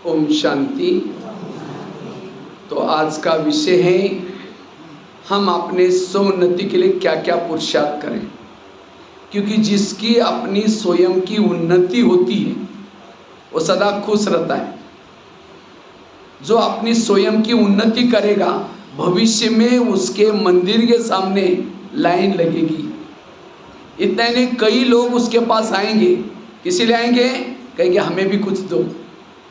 ओम शांति। तो आज का विषय है हम अपने स्वोन्नति के लिए क्या क्या पुरुषार्थ करें, क्योंकि जिसकी अपनी स्वयं की उन्नति होती है वो सदा खुश रहता है। जो अपनी स्वयं की उन्नति करेगा भविष्य में उसके मंदिर के सामने लाइन लगेगी। इतना नहीं, कई लोग उसके पास आएंगे, इसीलिए आएंगे कहेंगे हमें भी कुछ दो,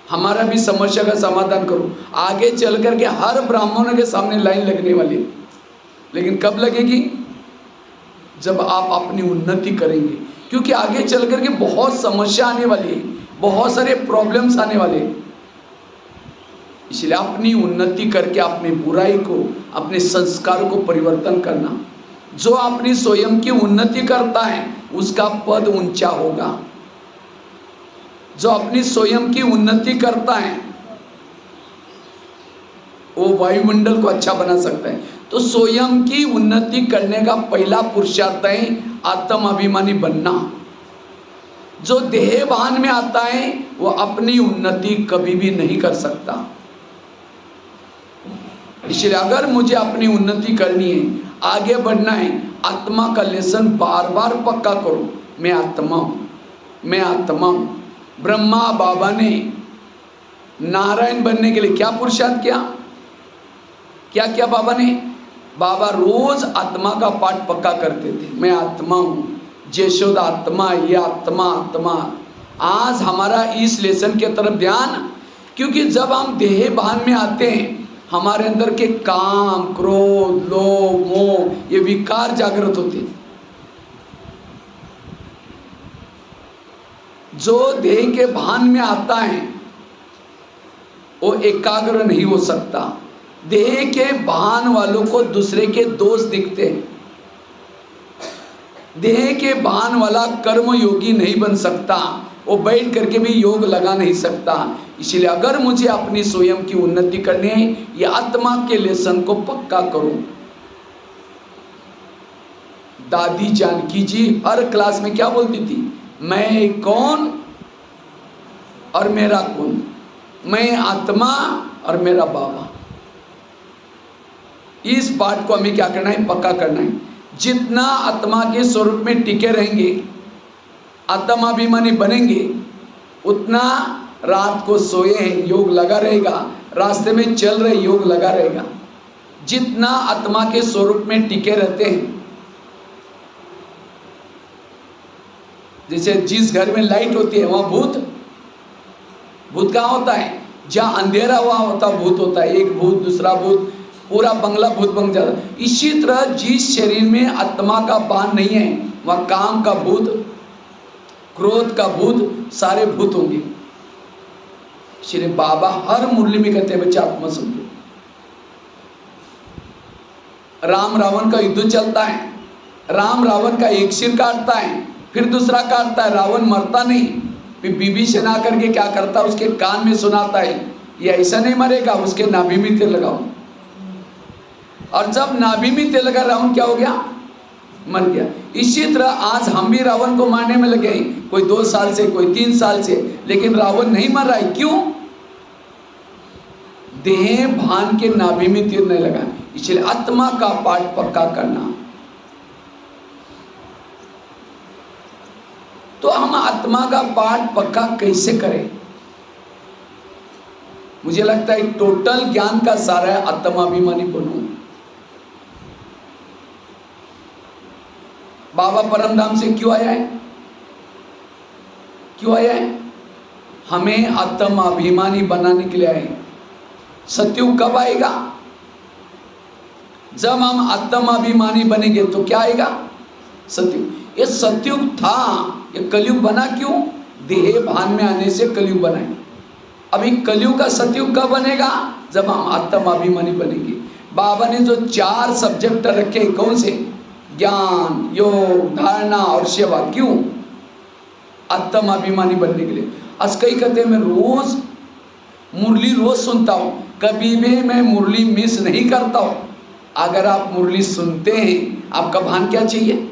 हमारा भी समस्या का समाधान करो। आगे चल करके हर ब्राह्मणों के सामने लाइन लगने वाली है, लेकिन कब लगेगी? जब आप अपनी उन्नति करेंगे, क्योंकि आगे चल करके बहुत समस्या आने वाली है, बहुत सारे प्रॉब्लम्स आने वाले हैं। इसलिए अपनी उन्नति करके अपनी बुराई को, अपने संस्कारों को परिवर्तन करना। जो अपनी स्वयं की उन्नति करता है उसका पद ऊंचा होगा। जो अपनी स्वयं की उन्नति करता है वो वायुमंडल को अच्छा बना सकता है। तो स्वयं की उन्नति करने का पहला पुरुषार्थ है आत्म अभिमानी बनना। जो देह भान में आता है वो अपनी उन्नति कभी भी नहीं कर सकता। इसलिए अगर मुझे अपनी उन्नति करनी है, आगे बढ़ना है, आत्मा का लेसन बार बार पक्का करो। मैं आत्मा हूँ, मैं आत्मा हूँ। ब्रह्मा बाबा ने नारायण बनने के लिए क्या पुरुषार्थ किया? क्या किया बाबा ने? बाबा रोज आत्मा का पाठ पक्का करते थे। मैं आत्मा हूँ, जयशोदा आत्मा, ये आत्मा आत्मा। आज हमारा इस लेसन के तरफ ध्यान, क्योंकि जब हम देह भान में आते हैं हमारे अंदर के काम, क्रोध, लोभ, मोह, ये विकार जागृत होते हैं। जो देह के भान में आता है वो एकाग्र नहीं हो सकता। देह के भान वालों को दूसरे के दोष दिखते हैं। देह के भान वाला कर्म योगी नहीं बन सकता, वो बैठ करके भी योग लगा नहीं सकता। इसलिए अगर मुझे अपनी स्वयं की उन्नति करनी है, ये आत्मा के लेसन को पक्का करूं। दादी जानकी जी हर क्लास में क्या बोलती थी? मैं कौन और मेरा कौन, मैं आत्मा और मेरा बाबा। इस बात को हमें क्या करना है? पक्का करना है। जितना आत्मा के स्वरूप में टिके रहेंगे, आत्माभिमानी बनेंगे, उतना रात को सोए हैं योग लगा रहेगा, रास्ते में चल रहे योग लगा रहेगा। जितना आत्मा के स्वरूप में टिके रहते हैं, जैसे जिस घर में लाइट होती है वहाँ भूत कहाँ होता है? जहाँ अंधेरा हुआ होता भूत होता है। एक भूत, दूसरा भूत, पूरा बंगला भूत बन जाता है। इसी तरह जिस शरीर में आत्मा का बाण नहीं है वहाँ काम का भूत, क्रोध का भूत, सारे भूत होंगे। श्री बाबा हर मुरली में कहते हैं बच्चा आत्मा समझो। राम रावण का युद्ध चलता है, राम रावण का एक सिर काटता है, फिर दूसरा काटता है, रावण मरता नहीं। फिर विभीषण आकर के क्या करता है? उसके कान में सुनाता है ये ऐसा नहीं मरेगा, उसके नाभि में तेल लगाओ। और जब नाभि में तेल लगा रावण क्या हो गया? मर गया। इसी तरह आज हम भी रावण को मारने में लगे, कोई 2 साल से, कोई 3 साल से, लेकिन रावण नहीं मर रहा है। क्यों? देह भान के नाभि में तीर नहीं लगा। इसलिए आत्मा का पाठ पक्का करना। तो हम आत्मा का पाठ पक्का कैसे करें? मुझे लगता है टोटल ज्ञान का सारा है आत्माभिमानी बनो। बाबा परमधाम से क्यों आया है? क्यों आया है? हमें आत्माभिमानी बनाने के लिए आए। सतयुग कब आएगा? जब हम आत्माभिमानी बनेंगे तो क्या आएगा? सतयुग। ये सतयुग था, ये कलयुग बना क्यों? देह भान में आने से कलयुग बना है। अभी कलयुग का सतयुग कब बनेगा? जब हम आत्माभिमानी बनेंगे। बाबा ने जो 4 सब्जेक्ट रखे, कौन से? ज्ञान, योग, धारणा और सेवा। क्यों? आत्माभिमानी बनने के लिए। आज कई कहते हैं मैं रोज मुरली रोज सुनता हूँ, कभी भी मैं मुरली मिस नहीं करता हूँ। अगर आप मुरली सुनते हैं, आपका भान क्या चाहिए?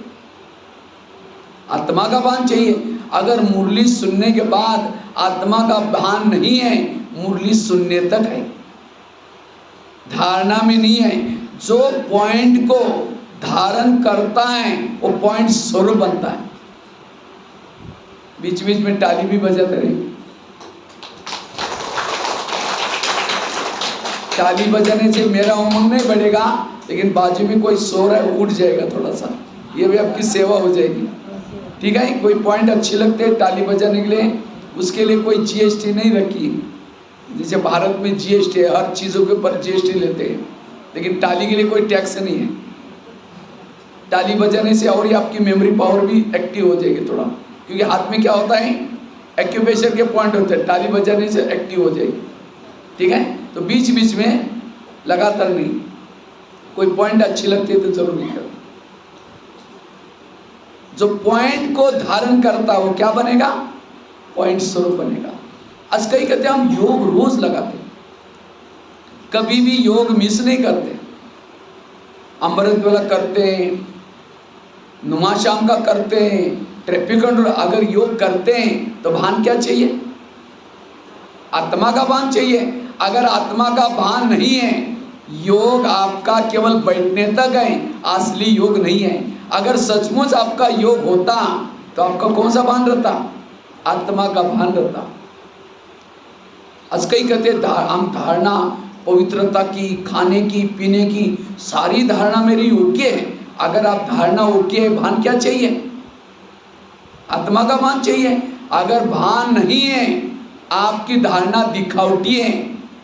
आत्मा का भान चाहिए। अगर मुरली सुनने के बाद आत्मा का भान नहीं है, मुरली सुनने तक है, धारणा में नहीं है। जो पॉइंट को धारण करता है वो पॉइंट स्वरूप बनता है। बीच बीच में ताली भी बजाते रहेंगे। ताली बजाने से मेरा उमंग नहीं बढ़ेगा, लेकिन बाजू में कोई सो रहा है उठ जाएगा थोड़ा सा, ये भी आपकी सेवा हो जाएगी। ठीक है, कोई पॉइंट अच्छी लगते हैं ताली बजाने के लिए, उसके लिए कोई जीएसटी नहीं रखी। जैसे भारत में जीएसटी है, हर चीज़ों के ऊपर जीएसटी लेते हैं, लेकिन ताली के लिए कोई टैक्स नहीं है। ताली बजाने से और ही आपकी मेमोरी पावर भी एक्टिव हो जाएगी थोड़ा, क्योंकि हाथ में क्या होता है, एक्यूप्रेशर के पॉइंट होते हैं, ताली बजाने से एक्टिव हो जाएगी। ठीक है, तो बीच बीच में लगातार नहीं, कोई पॉइंट अच्छी लगती है तो जरूर कर। जो पॉइंट को धारण करता है वो क्या बनेगा, पॉइंट स्वरूप बनेगा। आज कई कहते हैं हम योग रोज लगाते, कभी भी योग मिस नहीं करते। अमृत वाला करते हैं, नुमा शाम का करते हैं, ट्रैफिक कंट्रोल। अगर योग करते हैं तो भान क्या चाहिए, आत्मा का भान चाहिए। अगर आत्मा का भान नहीं है, योग आपका केवल बैठने तक है, असली योग नहीं है। अगर सचमुच आपका योग होता तो आपका कौन सा भान रहता, आत्मा का भान रहता। आज कई कहते हम धारणा पवित्रता की, खाने की, पीने की, सारी धारणा मेरी योग्य है। अगर आप धारणा योग्य है, भान क्या चाहिए, आत्मा का भान चाहिए। अगर भान नहीं है, आपकी धारणा दिखावटी है,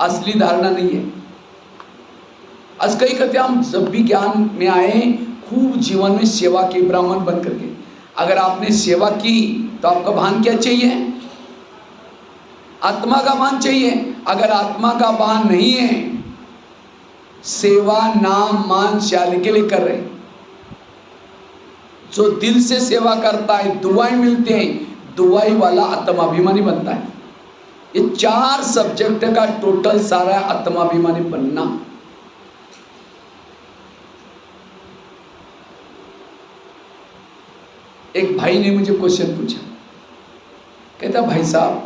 असली धारणा नहीं है। आज कई कहते हम जब भी ज्ञान में आए खूब जीवन में सेवा की, ब्राह्मण बन करके। अगर आपने सेवा की तो आपका भान क्या चाहिए, आत्मा का भान चाहिए। अगर आत्मा का भान नहीं है, सेवा नाम मान शाल के लिए कर रहे। जो दिल से सेवा करता है, दुआएं मिलते हैं, दुआई वाला आत्माभिमानी बनता है। ये 4 सब्जेक्ट का टोटल सारा आत्माभिमानी बनना। एक भाई ने मुझे क्वेश्चन पूछा, कहता भाई साहब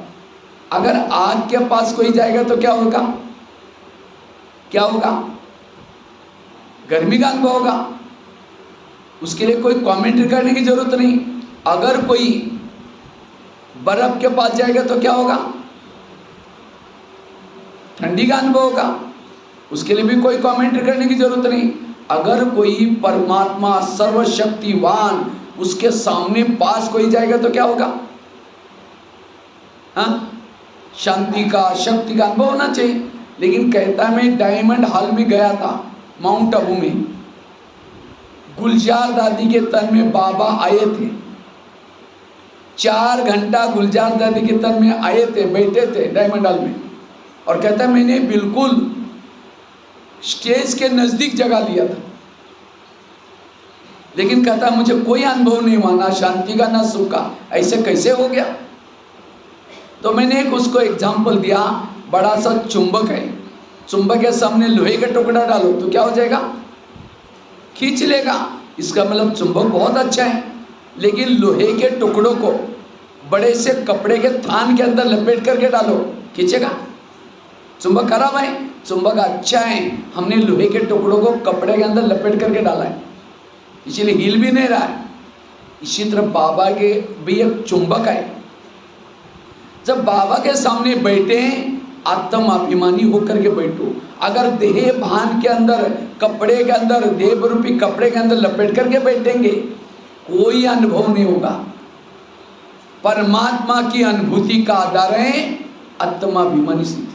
अगर आग के पास कोई जाएगा तो क्या होगा, क्या होगा, गर्मी का अनुभव होगा। उसके लिए कोई कमेंट करने की जरूरत नहीं। अगर कोई बर्फ के पास जाएगा तो क्या होगा, ठंडी का अनुभव होगा। उसके लिए भी कोई कमेंट करने की जरूरत नहीं। अगर कोई परमात्मा सर्वशक्तिवान उसके सामने पास कोई जाएगा तो क्या होगा, हाँ, शांति का, शक्ति का अनुभव होना चाहिए। लेकिन कहता मैं डायमंड हॉल में गया था, माउंट आबू में। गुलजार दादी के तन में बाबा आए थे, 4 घंटा गुलजार दादी के तन में आए थे, बैठे थे डायमंड हॉल में। और कहता मैंने बिल्कुल स्टेज के नजदीक जगह लिया था, लेकिन कहता मुझे कोई अनुभव नहीं हुआ, ना शांति का ना सुख का। ऐसे कैसे हो गया? तो मैंने एक उसको एग्जाम्पल दिया, बड़ा सा चुंबक है, चुंबक के सामने लोहे का टुकड़ा डालो तो क्या हो जाएगा, खींच लेगा। इसका मतलब चुंबक बहुत अच्छा है, लेकिन लोहे के टुकड़ों को बड़े से कपड़े के थान के अंदर लपेट करके डालो, खींचेगा? चुंबक खराब है, चुंबक अच्छा है। हमने लोहे के टुकड़ों को कपड़े के अंदर लपेट करके डाला है, इसीलिए हिल भी नहीं रहा है। इसी तरह बाबा के भी एक चुंबक है। जब बाबा के सामने बैठे आत्माभिमानी होकर के बैठो। अगर देह भान के अंदर, कपड़े के अंदर, देव रूपी कपड़े के अंदर लपेट करके बैठेंगे, कोई अनुभव नहीं होगा। परमात्मा की अनुभूति का आधार है आत्माभिमानी स्थिति।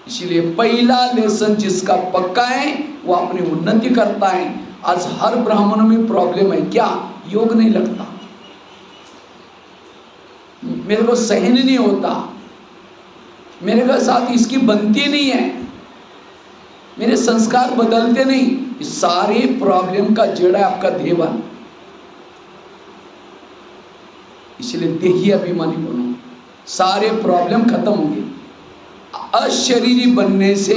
इसलिए पहला लेसन जिसका पक्का है वो अपनी उन्नति करता है। आज हर ब्राह्मणों में प्रॉब्लम है, क्या, योग नहीं लगता, मेरे को सहन नहीं होता, मेरे के साथ इसकी बनती नहीं है, मेरे संस्कार बदलते नहीं। इस सारी प्रॉब्लम का जड़ है आपका देहभान। इसलिए देही अभिमानी बनो, सारे प्रॉब्लम खत्म होंगे। अशरीरी बनने से,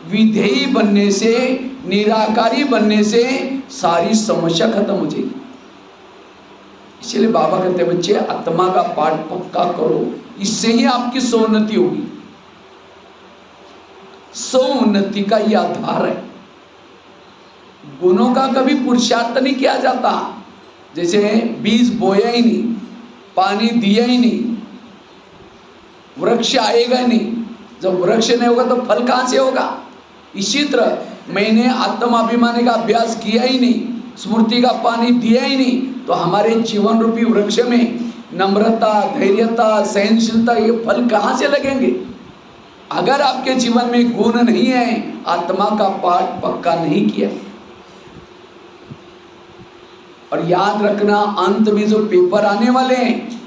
विधेयी बनने से, निराकारी बनने से सारी समस्या खत्म हो जाएगी। इसलिए बाबा कहते हैं बच्चे आत्मा का पाठ पक्का करो, इससे ही आपकी सौन्नति होगी। सौन्नति का ये आधार है। गुणों का कभी पुरुषार्थ नहीं किया जाता। जैसे बीज बोया ही नहीं, पानी दिया ही नहीं, वृक्ष आएगा नहीं। जब वृक्ष नहीं होगा तो फल कहां से होगा? इसी तरह मैंने आत्माभिमानी का अभ्यास किया ही नहीं, स्मृति का पानी दिया ही नहीं, तो हमारे जीवन रूपी वृक्ष में नम्रता, धैर्यता, सहनशीलता, ये फल कहां से लगेंगे? अगर आपके जीवन में गुण नहीं है, आत्मा का पाठ पक्का नहीं किया। और याद रखना, अंत में जो पेपर आने वाले हैं,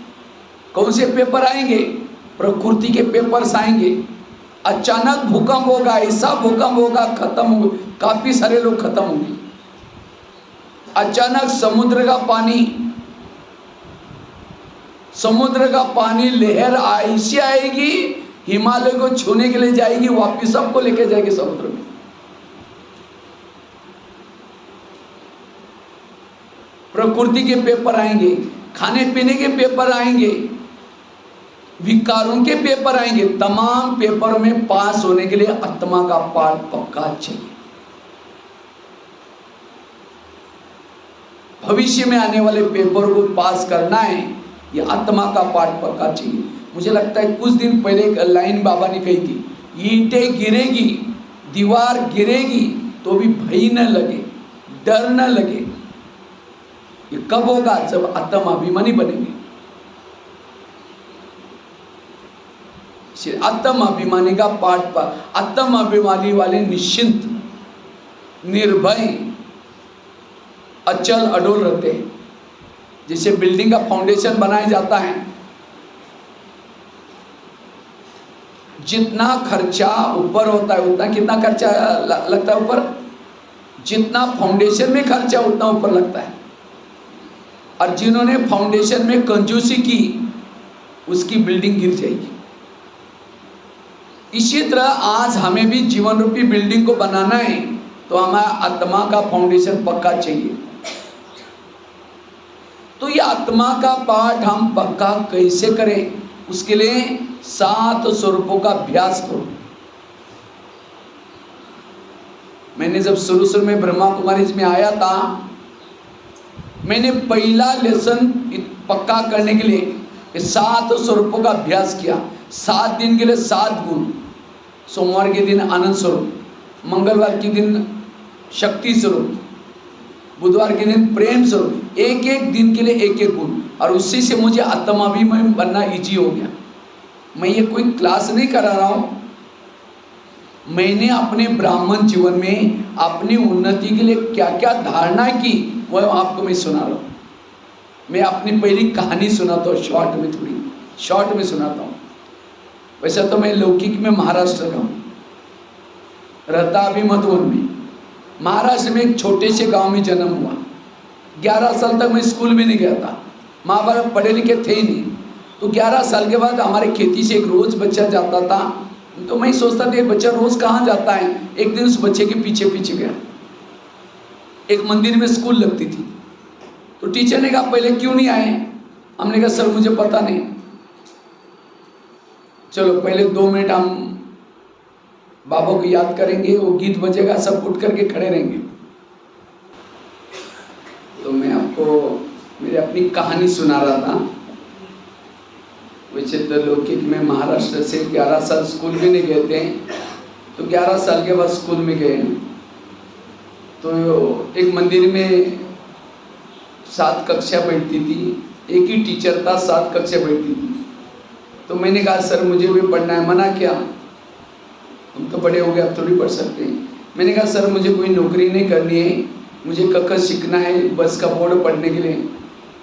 कौन से पेपर आएंगे? प्रकृति के पेपर्स आएंगे। अचानक भूकंप होगा, ऐसा भूकंप होगा, खत्म हो, काफी सारे लोग खत्म होंगे। अचानक समुद्र का पानी लहर ऐसी आएगी, हिमालय को छूने के लिए जाएगी, वापिस सबको लेके जाएगी समुद्र में। प्रकृति के पेपर आएंगे, खाने पीने के पेपर आएंगे, विकारों के पेपर आएंगे। तमाम पेपर में पास होने के लिए आत्मा का पाठ पक्का चाहिए। भविष्य में आने वाले पेपर को पास करना है, ये आत्मा का पाठ पक्का चाहिए। मुझे लगता है कुछ दिन पहले एक लाइन बाबा ने कही थी, ईंटें गिरेगी, दीवार गिरेगी, तो भी भय न लगे, डर न लगे। ये कब होगा? जब आत्माभिमानी बनेंगे। आत्माभिमानी का पाठ पर, आत्माभिमानी वाले निश्चिंत, निर्भय, अचल अडोल रहते हैं। जैसे बिल्डिंग का फाउंडेशन बनाया जाता है, जितना खर्चा ऊपर होता है उतना कितना खर्चा लगता है ऊपर? जितना फाउंडेशन में खर्चा उतना ऊपर लगता है। और जिन्होंने फाउंडेशन में कंजूसी की, उसकी बिल्डिंग गिर जाएगी। इसी तरह आज हमें भी जीवन रूपी बिल्डिंग को बनाना है, तो हमारा आत्मा का फाउंडेशन पक्का चाहिए। तो ये आत्मा का पाठ हम पक्का कैसे करें? उसके लिए 7 स्वरूपों का अभ्यास करो। मैंने जब शुरू में ब्रह्मा कुमारी में आया था, मैंने पहला लेसन पक्का करने के लिए 7 स्वरूपों का अभ्यास किया। 7 दिन के लिए 7 गुण। सोमवार के दिन आनंद स्वरूप, मंगलवार के दिन शक्ति स्वरूप, बुधवार के दिन प्रेम स्वरूप। एक एक दिन के लिए एक एक गुण, और उसी से मुझे आत्माभिमानी बनना इजी हो गया। मैं ये कोई क्लास नहीं करा रहा हूँ, मैंने अपने ब्राह्मण जीवन में अपनी उन्नति के लिए क्या क्या धारणा की, वह आपको मैं सुना रहा हूँ। मैं अपनी पहली कहानी सुनाता हूँ, शॉर्ट में सुनाता हूँ। वैसे तो मैं लौकिक में महाराष्ट्र का हूँ, रहता अभी मधुबन में। महाराष्ट्र में एक छोटे से गांव में जन्म हुआ। 11 साल तक मैं स्कूल में नहीं गया था, माँ बाप पढ़े लिखे थे ही नहीं। तो 11 साल के बाद हमारे खेती से एक रोज बच्चा जाता था, तो मैं सोचता था ये बच्चा रोज कहाँ जाता है। एक दिन उस बच्चे के पीछे पीछे गया। एक मंदिर में स्कूल लगती थी, तो टीचर ने कहा पहले क्यों नहीं आए? हमने कहा सर मुझे पता नहीं। चलो पहले 2 मिनट हम बाबा को याद करेंगे, वो गीत बजेगा, सब उठ करके खड़े रहेंगे। तो मैं आपको मेरी अपनी कहानी सुना रहा था। वैसे तो लौकिक में महाराष्ट्र से 11 साल स्कूल में नहीं गए थे, तो 11 साल के बाद स्कूल में गए। तो एक मंदिर में 7 कक्षा बैठती थी, एक ही टीचर था, 7 कक्षा बैठती थी। तो मैंने कहा सर मुझे भी पढ़ना है। मना किया, तुम तो बड़े हो गए, अब थोड़ी पढ़ सकते हैं। मैंने कहा सर मुझे कोई नौकरी नहीं करनी है, मुझे कक्का सीखना है, बस का बोर्ड पढ़ने के लिए।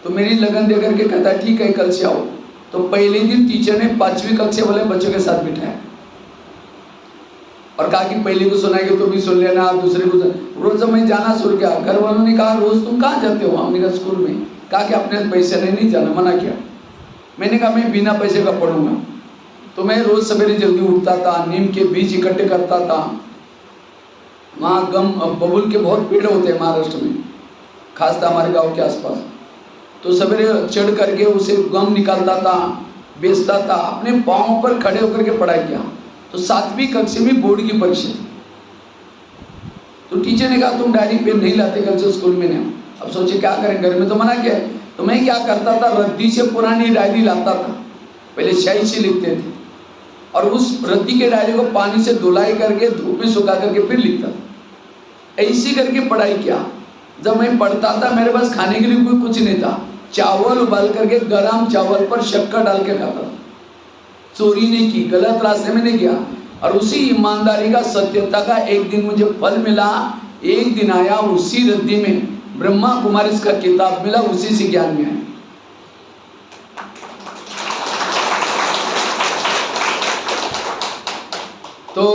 तो मेरी लगन दे करके कहता ठीक है कल से आओ। तो पहले दिन टीचर ने 5वीं कक्षा वाले बच्चों के साथ बिठाया और कहा कि पहले को सुनाएंगे तो भी सुन लेना, दूसरे को रोज मैं जाना शुरू किया। घर वालों ने कहा रोज तुम कहाँ जाते हो? हमने कहा स्कूल में। कहा कि अपने पैसे नहीं जाना, मना किया। मैंने कहा मैं बिना पैसे का पढ़ूंगा। तो मैं रोज सवेरे जल्दी उठता था, नीम के बीज इकट्ठे करता था। वहाँ गम बबुल के बहुत पेड़ होते हैं महाराष्ट्र में, खासकर हमारे गांव के आसपास। तो सवेरे चढ़ करके उसे गम निकालता था, बेचता था, अपने पाँव पर खड़े होकर के पढ़ाई किया। तो 7वीं कक्षा में बोर्ड की परीक्षा थी, तो टीचर ने कहा तुम डायरी पेन नहीं लाते, कल से स्कूल में नहीं। अब सोचे क्या करें, घर में तो मना किया। तो मैं क्या करता था, रद्दी से पुरानी डायरी लाता था, पहले स्याही से लिखते थे, और उस रद्दी के डायरी को पानी से धुलाई करके धूप में सुखा करके फिर लिखता था। ऐसी करके पढ़ाई किया। जब मैं पढ़ता था मेरे पास खाने के लिए कोई कुछ नहीं था, चावल उबाल करके गरम चावल पर शक्कर डाल के खाता था। चोरी नहीं की, गलत रास्ते में नहीं गया, और उसी ईमानदारी का, सत्यता का एक दिन मुझे फल मिला। एक दिन आया, उसी रद्दी में ब्रह्मा कुमारी का किताब मिला, उसी से ज्ञान में आया। तो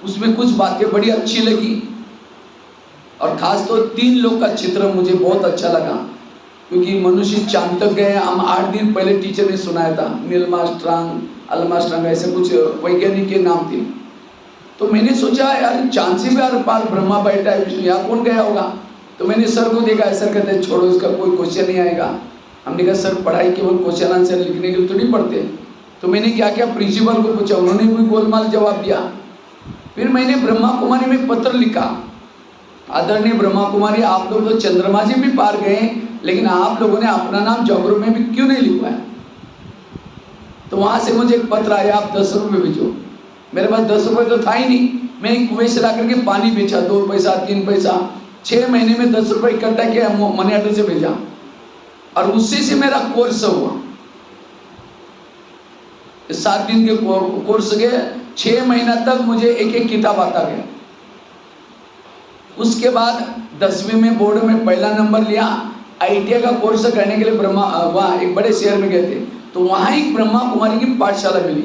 उसमें कुछ बातें बड़ी अच्छी लगी, और खास तो 3 लोग का चित्र मुझे बहुत अच्छा लगा, क्योंकि मनुष्य चांद तक गए। हम 8 दिन पहले टीचर ने सुनाया था, नील आर्मस्ट्रांग, आर्मस्ट्रांग, ऐसे कुछ वैज्ञानिक के नाम थे। तो मैंने सोचा यार चांद से भी आर पार ब्रह्मा बैठा है, विष्णु, यहाँ कौन गया होगा। तो मैंने सर को देखा, सर कहते हैं छोड़ो इसका कोई क्वेश्चन नहीं आएगा। हमने कहा सर पढ़ाई केवल क्वेश्चन आंसर लिखने के लिए तो नहीं पढ़ते। तो मैंने क्या किया, प्रिंसिपल को पूछा, उन्होंने भी गोलमाल जवाब दिया। फिर मैंने ब्रह्मा कुमारी में पत्र लिखा, आदरणीय ब्रह्मा कुमारी, आप लोग तो चंद्रमा जी भी पार गए, लेकिन आप लोगों ने अपना नाम जगरू में भी क्यों नहीं लिखवाया। तो वहां से मुझे एक पत्र आया, आप 10 रुपये भेजो। मेरे पास 10 रुपये तो था ही नहीं। मैंने कुएं से ला करके पानी बेचा, 2 पैसा 3 पैसा, 6 महीने में 10 रुपये इकट्ठा किया, मनी ऑर्डर से भेजा, और उसी से मेरा कोर्स हुआ। 7 दिन के कोर्स के 6 महीना तक मुझे एक एक किताब आता गया। उसके बाद 10वीं में बोर्ड में पहला नंबर लिया। ITI का कोर्स करने के लिए वहाँ एक बड़े शहर में गए थे, तो वहाँ एक ब्रह्मा कुमारी की पाठशाला मिली।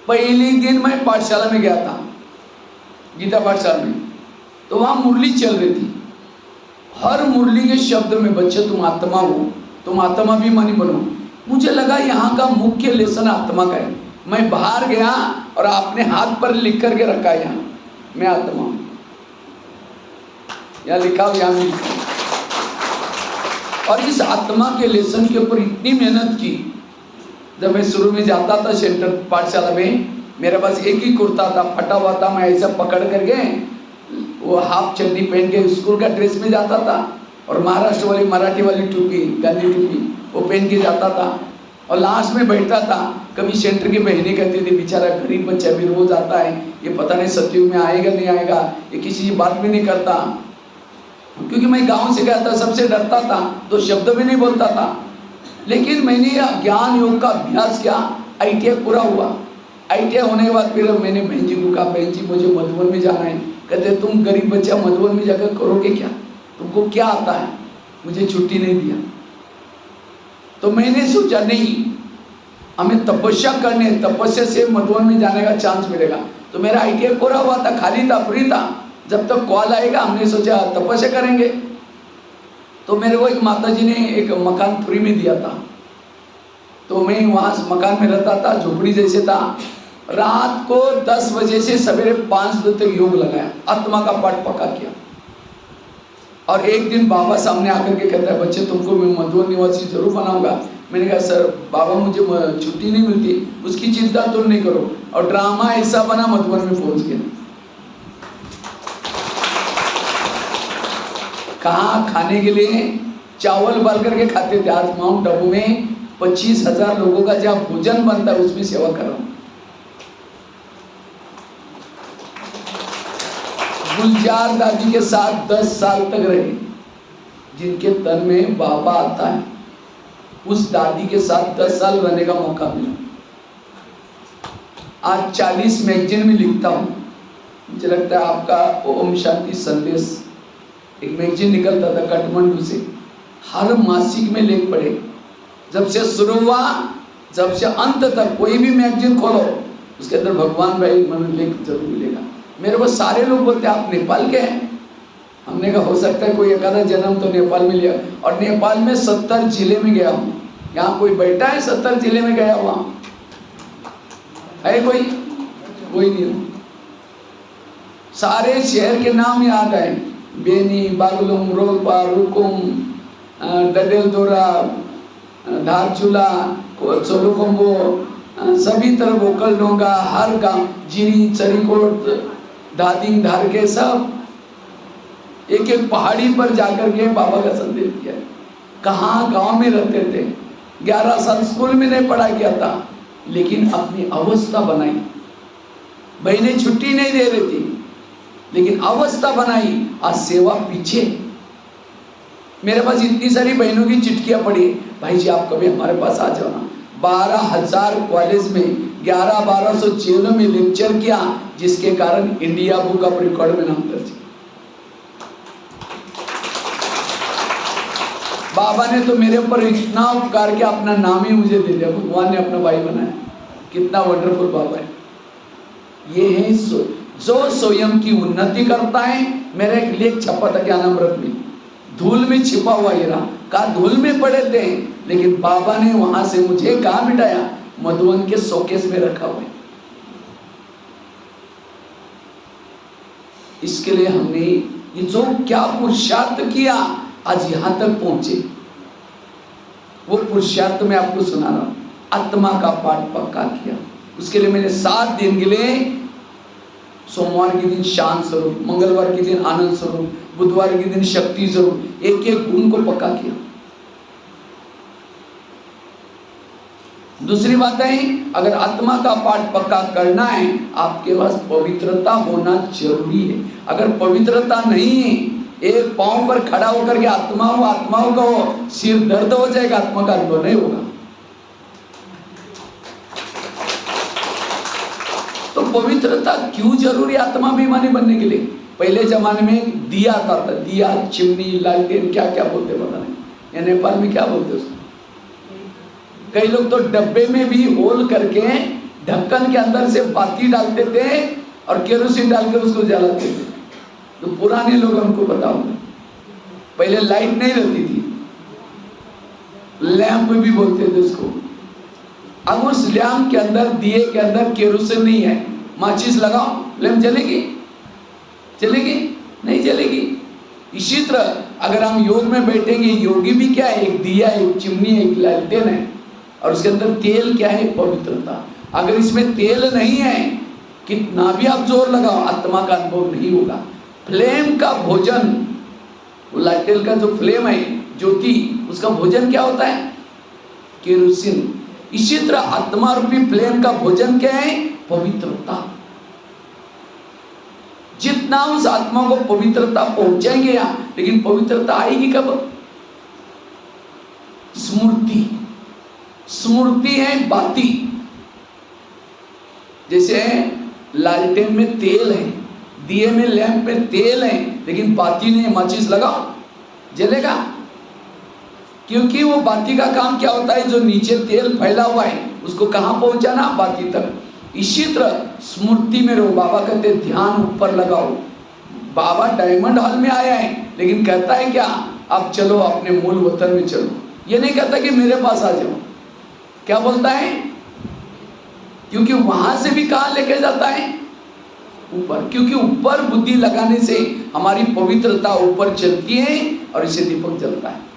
पहले दिन मैं पाठशाला में गया था, गीता पाठशाला में, तो वहाँ मुरली चल रही थी। हर मुरली के शब्द में बच्चे तुम आत्मा हो, तुम आत्माभिमानी बनो। मुझे लगा यहाँ का मुख्य लेसन आत्मा का है। मैं बाहर गया और अपने हाथ पर लिख करके रखा, यहाँ मैं आत्मा हूँ, यहाँ लिखा हो, यहाँ लिखा। और इस आत्मा के लेसन के ऊपर इतनी मेहनत की। जब मैं शुरू में जाता था सेंटर पाठशाला में, मेरे पास एक ही कुर्ता था, फटा हुआ था। मैं ऐसा पकड़ करके वो हाफ चड्डी पहन के स्कूल का ड्रेस में जाता था, और महाराष्ट्र वाली मराठी वाली टोपी, गांधी टोपी, वो पहन के जाता था, और लास्ट में बैठता था। कभी सेंटर की बहनें कहती थी बेचारा गरीब बच्चा भी रोज आता है, ये पता नहीं सतयुग में आएगा नहीं आएगा, ये किसी की बात भी नहीं करता। क्योंकि मैं गांव से गया था, सबसे डरता था, 2 शब्द भी नहीं बोलता था। लेकिन मैंने ज्ञान योग का अभ्यास किया, ITI पूरा हुआ। ITI होने के बाद फिर मैंने बहन जी को कहा, बहन जी मुझे मधुबन में जाना है। कहते तुम गरीब बच्चा मधुबन में जाकर करोगे क्या, तुमको क्या आता है। मुझे छुट्टी नहीं दिया। तो मैंने सोचा नहीं, हमें तपस्या करने, तपस्या से मधुबन में जाने का चांस मिलेगा। तो मेरा ITI पूरा हुआ था, खाली था, फ्री था। जब तक कॉल आएगा हमने सोचा तपस्या करेंगे। तो मेरे को एक माता जी ने एक मकान फ्री में दिया था, तो मैं वहाँ मकान में रहता था, झोपड़ी जैसे था। रात को 10 बजे से सवेरे 5 बजे तक योग लगाया, आत्मा का पाठ पक्का किया। और एक दिन बाबा सामने आकर के कहता है, बच्चे तुमको मैं मधुबन निवासी जरूर बनाऊंगा। मैंने कहा सर बाबा मुझे छुट्टी नहीं मिलती, उसकी चिंता तुम नहीं करो। और ड्रामा ऐसा बना, मधुबन में पहुंच गया। कहाँ खाने के लिए चावल उबाल करके खाते थे। आज माउंट आबू में 25,000 लोगों का जहाँ भोजन बनता है उसमें सेवा कर रहा हूँ। गुलजार दादी के साथ 10 साल तक रहे, जिनके तन में बाबा आता है, उस दादी के साथ 10 साल रहने का मौका मिला। आज 40 मैगजीन में लिखता हूँ। मुझे लगता है आपका ओम शांति संदेश एक मैगजीन निकलता था काठमांडू से, हर मासिक में लेख पढ़े। जब से शुरू हुआ, जब से अंत तक कोई भी मैगजीन खोलो उसके अंदर भगवान भाई मन लेख जरूर मिलेगा। मेरे को सारे लोग बोलते आप नेपाल के हैं। हमने कहा हो सकता है कोई एकाधा जन्म तो नेपाल में लिया। और नेपाल में 70 जिले में गया हूँ। यहाँ कोई बैठा है 70 जिले में गया हुआ है? कोई नहीं। सारे शहर के नाम याद आए, बेनी, बागलुंग, रोलपा, रुकुम, डडेलदोरा, धारचूला, सोलुकोंबो, सभी तरफ ओकल डोंगा, हर गांव, जिरी, चरीकोट, दादिंग, धारके, सब एक एक पहाड़ी पर जाकर के बाबा का संदेश दिया। कहाँ गांव में रहते थे, 11 साल स्कूल में नहीं पढ़ा किया था, लेकिन अपनी अवस्था बनाई। बहनें छुट्टी नहीं दे रही थी, लेकिन अवस्था बनाई। आज सेवा पीछे। मेरे पास इतनी सारी बहनों की चिट्ठियां पड़ी, भाई जी आप कभी हमारे पास आ जाओ ना। 12,000 कॉलेज में, 11-1200 जेलों में लेक्चर किया, जिसके कारण इंडिया बुक ऑफ रिकॉर्ड में नाम दर्ज। बाबा ने तो मेरे ऊपर इतना उपकार किया, अपना नाम ही मुझे दे दिया, भगवान ने अपना भाई बनाया। कितना वंडरफुल बाबा है। ये है जो स्वयं की उन्नति करता है। मेरा एक लेख छपा था ज्ञानामृत में, धूल में छिपा हुआ हीरा। कहा धूल में पड़े थे, लेकिन बाबा ने वहां से मुझे कहा मिटाया, मधुबन के शोकेस में रखा हुआ है। इसके लिए हमने ये जो क्या पुरुषार्थ किया, आज यहां तक पहुंचे। वो पुरुषार्थ मैं आपको सुना रहा हूं। आत्मा का पाठ पक्का किया। उसके लिए मैंने 7 दिन के लिए, सोमवार के दिन शांत स्वरूप, मंगलवार के दिन आनंद स्वरूप, बुधवार के दिन शक्ति स्वरूप, एक एक गुण को पक्का किया। दूसरी बात है, अगर आत्मा का पाठ पक्का करना है, आपके पास पवित्रता होना जरूरी है। अगर पवित्रता नहीं है, एक पांव पर खड़ा होकर के आत्माओं का सिर दर्द हो जाएगा, आत्मा का अनुभव नहीं होगा। तो पवित्रता क्यों जरूरी आत्माभिमानी बनने के लिए? पहले जमाने में दिया आता था, दिया, चिमनी, लालटेन, क्या क्या बोलते पता नहीं, या नेपाल में क्या बोलते उसको। कई लोग तो डब्बे में भी होल करके ढक्कन के अंदर से बाती डालते थे और केरोसिन डालकर उसको जलाते थे। तो पुराने लोग हमको पता होगा। पहले लाइट नहीं रहती थी, लैंप भी बोलते थे उसको। अब उस लैंप के अंदर, दिए के अंदर केरोसिन नहीं है, माचिस लगाओ, लैंप जलेगी? चलेगी? नहीं चलेगी। इसी तरह अगर हम योग में बैठेंगे, योगी भी क्या है? एक दिया, एक चिमनी, एक लालटेन है, और उसके अंदर तेल क्या है? पवित्रता। अगर इसमें तेल नहीं है, कितना भी आप जोर लगाओ, आत्मा का अनुभव नहीं होगा। फ्लेम का भोजन, वो लालटेन का जो फ्लेम है, ज्योति, उसका भोजन क्या होता है? केरोसिन। इसी तरह आत्मा रूपी फ्लेम का भोजन क्या है? पवित्रता। जितना उस आत्मा को पवित्रता पहुंचाएंगे यहाँ, लेकिन पवित्रता आएगी कब? स्मृति। स्मृति है बाती। जैसे लालटेन में तेल है, दिए में, लैंप में तेल है, लेकिन बाती नहीं, माचिस लगाओ, जलेगा? क्योंकि वो बाती का काम क्या होता है? जो नीचे तेल फैला हुआ है, उसको कहाँ पहुंचाना? बाती तक। इसी तरह स्मृति में रहो। बाबा कहते ध्यान ऊपर लगाओ। बाबा डायमंड हॉल में आया है, लेकिन कहता है क्या? अब चलो अपने मूल वतन में चलो। ये नहीं कहता कि मेरे पास आ जाओ। क्या बोलता है? क्योंकि वहां से भी कहाँ लेके जाता है? ऊपर। क्योंकि ऊपर बुद्धि लगाने से हमारी पवित्रता ऊपर चलती है और इसे दीपक जलता है।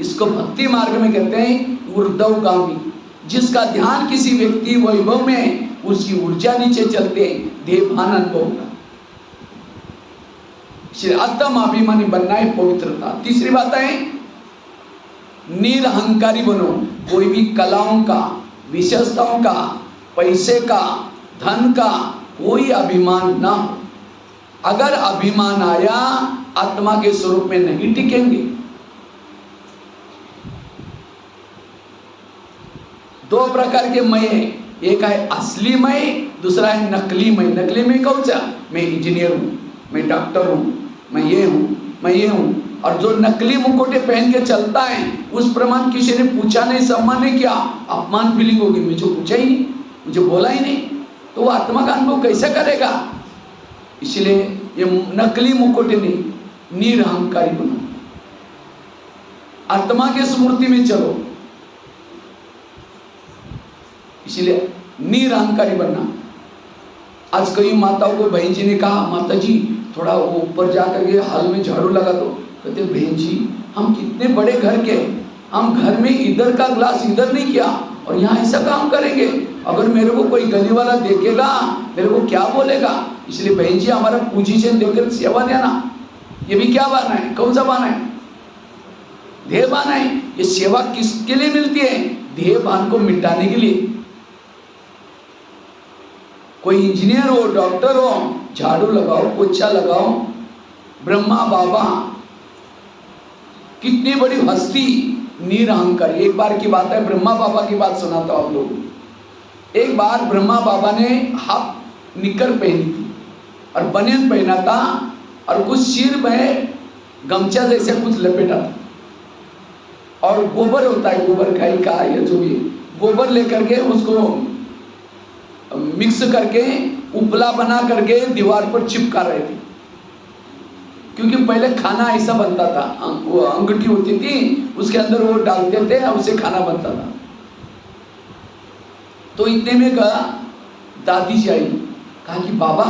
इसको भक्ति मार्ग में कहते हैं ऊर्ध्वगामी। जिसका ध्यान किसी व्यक्ति वैभव में है, उसकी ऊर्जा नीचे चलते देवभान अनुभव होगा। आत्माभिमानी बनना है पवित्रता। तीसरी बात है निरहंकारी बनो। कोई भी कलाओं का, विशेषताओं का, पैसे का, धन का कोई अभिमान ना हो। अगर अभिमान आया, आत्मा के स्वरूप में नहीं टिकेंगे। 2 प्रकार के मय है, एक है असली मय, दूसरा है नकली मय। नकली मय कौन सा? मैं इंजीनियर हूँ, मैं डॉक्टर हूँ, मैं ये हूँ, मैं ये हूँ। और जो नकली मुखोटे पहन के चलता है, उस प्रमाण किसी ने पूछा नहीं, सम्मान नहीं किया, अपमान फीलिंग होगी, मुझे पूछा ही नहीं, मुझे बोला ही नहीं, तो वो आत्मा का अनुभव कैसे करेगा? इसलिए ये नकली मुखोटे नहीं, निरहंकारी बनो, आत्मा के स्मृति में चलो। इसलिए निरहंकारी बनना। आज कई माताओं को बहन जी ने कहा, माता जी थोड़ा वो ऊपर जा करके हॉल में झाड़ू लगा दो। कहते बहन जी हम कितने बड़े घर के, हम घर में इधर का ग्लास इधर नहीं किया और यहाँ ऐसा काम करेंगे। अगर मेरे को कोई गली वाला देखेगा मेरे को क्या बोलेगा? इसलिए बहन जी हमारा पोजीशन देखकर सेवा देना। ये भी क्या बहाना है? कौन सा बहाना है? ध्येय बहाना है। ये सेवा किसके लिए मिलती है? ध्येय भान को मिटाने के लिए। कोई इंजीनियर हो, डॉक्टर हो, झाड़ू लगाओ, पोछा लगाओ। ब्रह्मा बाबा कितनी बड़ी हस्ती, निरहंकार। एक बार की बात है, ब्रह्मा बाबा की बात सुनाता हूं आप लोग। एक बार ब्रह्मा बाबा ने हाफ निकर पहनी थी और बनियान पहना था और कुछ सिर में गमछा जैसे कुछ लपेटा था और गोबर होता है, गोबर गाय का या जो भी, गोबर लेकर के उसको मिक्स करके उपला बना करके दीवार पर चिपका रहे थे। क्योंकि पहले खाना ऐसा बनता था, वो अंगूठी होती थी उसके अंदर वो डालते थे और उसे खाना बनता था। तो इतने में कहा, दादी जी आई, कहा कि बाबा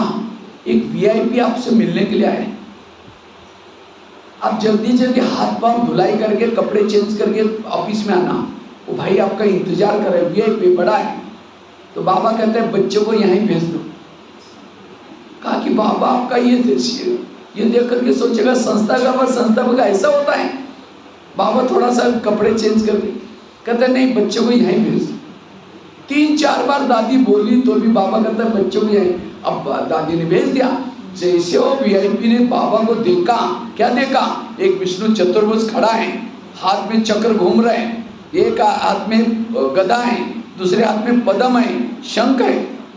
एक वीआईपी आपसे मिलने के लिए आए, आप जल्दी जल्दी हाथ पांव धुलाई करके कपड़े चेंज करके ऑफिस में आना, वो भाई आपका इंतजार कर रहे हैं, वीआईपी बड़ा है। तो बाबा कहते हैं बच्चों को यहीं भेज दो। कहा कि बाबा आपका ये देख करके सोचेगा संस्था का ऐसा होता है। बाबा थोड़ा सा कपड़े चेंज करके कहते नहीं बच्चों को यहीं भेज दो। 3-4 बार दादी बोली तो भी बाबा कहता है बच्चों को यहीं। अब दादी ने भेज दिया। जैसे वो वीआईपी ने बाबा को देखा, क्या देखा? एक विष्णु चतुर्भुज खड़ा है, हाथ में चक्र घूम रहे हैं, एक हाथ में गदा है, दूसरे हाथ में पद्म है, शंख है।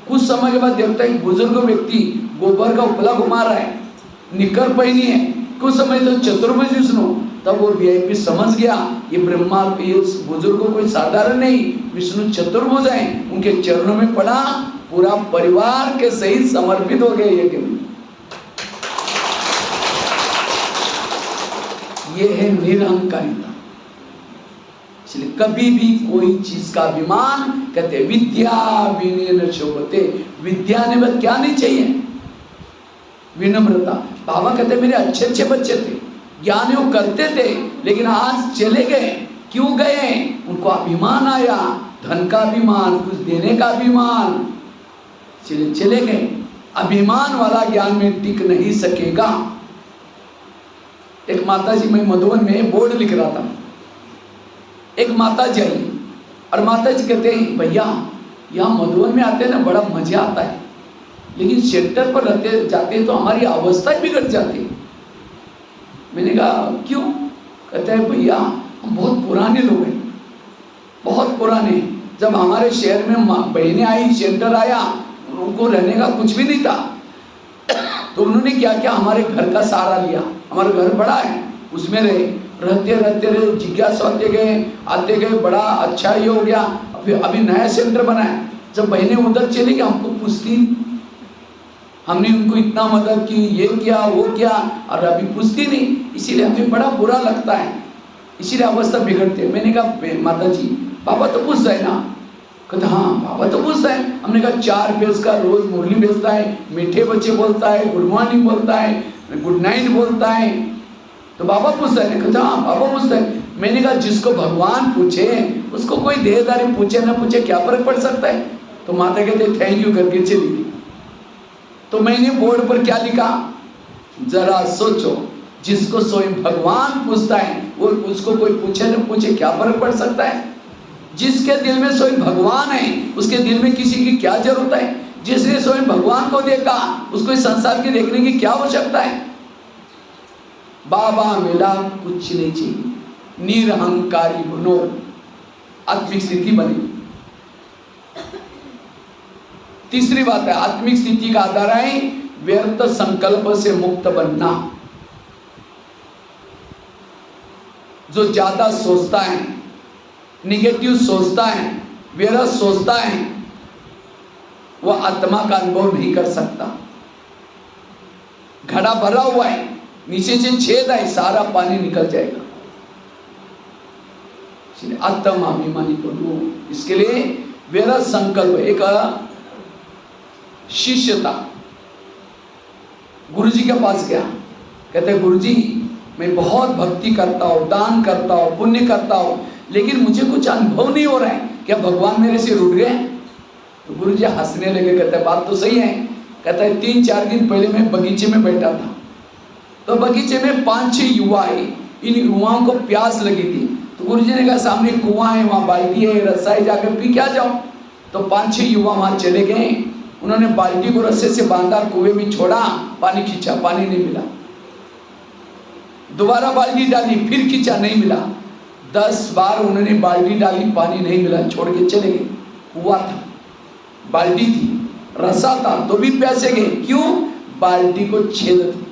कुछ समय के बाद देखता है एक बुजुर्ग व्यक्ति गोबर का उपला घुमा रहा है, निकर पहनी है। कुछ समय तो चतुर्भुज विष्णु। तब वो वीआईपी समझ गया ये ब्रह्मा, ये बुजुर्ग कोई साधारण नहीं, विष्णु चतुर्भुज है। उनके चरणों में पड़ा, पूरा परिवार के सहित समर्पित हो गए यज्ञ में। ये है निरहंकारिता। इसलिए कभी भी कोई चीज का अभिमान, कहते विद्या विनयेन शोभते, विद्या ने बस क्या नहीं चाहिए? विनम्रता। बाबा कहते मेरे अच्छे अच्छे बच्चे थे, ज्ञान वो करते थे, लेकिन आज चले गए। क्यों गए? उनको अभिमान आया, धन का अभिमान, कुछ देने का अभिमान, चले गए। अभिमान वाला ज्ञान में टिक नहीं सकेगा। एक माता जी, मैं मधुबन में बोर्ड लिख रहा था, एक माता जी आई और माता जी कहते हैं भैया यहाँ मधुबन में आते हैं ना बड़ा मजा आता है, लेकिन सेंटर पर रहते जाते हैं तो हमारी अवस्था ही बिगड़ जाती है। मैंने कहा क्यों? कहते हैं भैया हम बहुत पुराने लोग हैं, बहुत पुराने। जब हमारे शहर में बहनें आई, सेंटर आया, उनको रहने का कुछ भी नहीं था, तो उन्होंने क्या किया, हमारे घर का सहारा लिया। हमारा घर बड़ा है, उसमें रहते रहे, जिज्ञासा आते गए, बड़ा अच्छा ये हो गया। अभी नया सेंटर बना है। जब बहनें उधर चली गई हमको पूछती, हमने उनको इतना मदद की, ये किया वो किया, और अभी पूछती नहीं, इसीलिए हमें बड़ा बुरा लगता है, इसीलिए अवस्था बिगड़ती है। मैंने कहा माता जी बाबा तो पूछता है ना? कहते हाँ बाबा तो पूछता है। हमने कहा 4 पेज का रोज मुरली भेजता है, मीठे बच्चे बोलता है, गुड मॉर्निंग बोलता है, गुड नाइट बोलता है, तो बाबा पूछता है? कहता हाँ बाबा पूछता है। मैंने कहा जिसको भगवान पूछे उसको कोई देहदारी पूछे ना पूछे क्या फर्क पड़ सकता है? तो माता कहते थैंक यू करके चली गई। तो मैंने बोर्ड पर क्या लिखा, जरा सोचो, जिसको स्वयं भगवान पूछता है वो उसको कोई पूछे न पूछे क्या फर्क पड़ सकता है? जिसके दिल में स्वयं भगवान है उसके दिल में किसी की क्या जरूरत है? जिसने स्वयं भगवान को देखा उसको इस संसार के देखने की क्या आवश्यकता है? बाबा मिला कुछ नहीं चाहिए, निरहंकारी बनो, आत्मिक स्थिति बने। तीसरी बात है, आत्मिक स्थिति का आधार है व्यर्थ संकल्प से मुक्त बनना। जो ज्यादा सोचता है, निगेटिव सोचता है, व्यर्थ सोचता है, वह आत्मा का अनुभव नहीं कर सकता। घड़ा भरा हुआ है, नीचे से छेद है, सारा पानी निकल जाएगा। इसलिए आत्म अभिमानी बनो। इसके लिए व्यर्थ संकल्प। एक शिष्य था, गुरुजी के पास गया, कहते गुरुजी मैं बहुत भक्ति करता हूँ, दान करता हूँ, पुण्य करता हूँ, लेकिन मुझे कुछ अनुभव नहीं हो रहा है, क्या भगवान मेरे से रूठ गए? तो गुरु जी हंसने लगे, कहते हैं बात तो सही है। कहता है 3-4 दिन पहले मैं बगीचे में बैठा था, तो बगीचे में 5-6 युवा आए। इन युवाओं को प्यास लगी थी, तो गुरु जी ने कहा सामने कुआं है, वहाँ बाल्टी है, रस्सा है, जाकर पी क्या जाओ। तो 5-6 युवा वहाँ चले गए, उन्होंने बाल्टी को रस्से से बांधा, कुएं में छोड़ा, पानी खींचा, पानी नहीं मिला। दोबारा बाल्टी डाली, फिर खींचा, नहीं मिला। 10 बार उन्होंने बाल्टी डाली, पानी नहीं मिला, छोड़ के चले गए। कुआं था, बाल्टी थी, रस्सा था, तो भी प्यासे गए। क्यों? बाल्टी को छेद थी।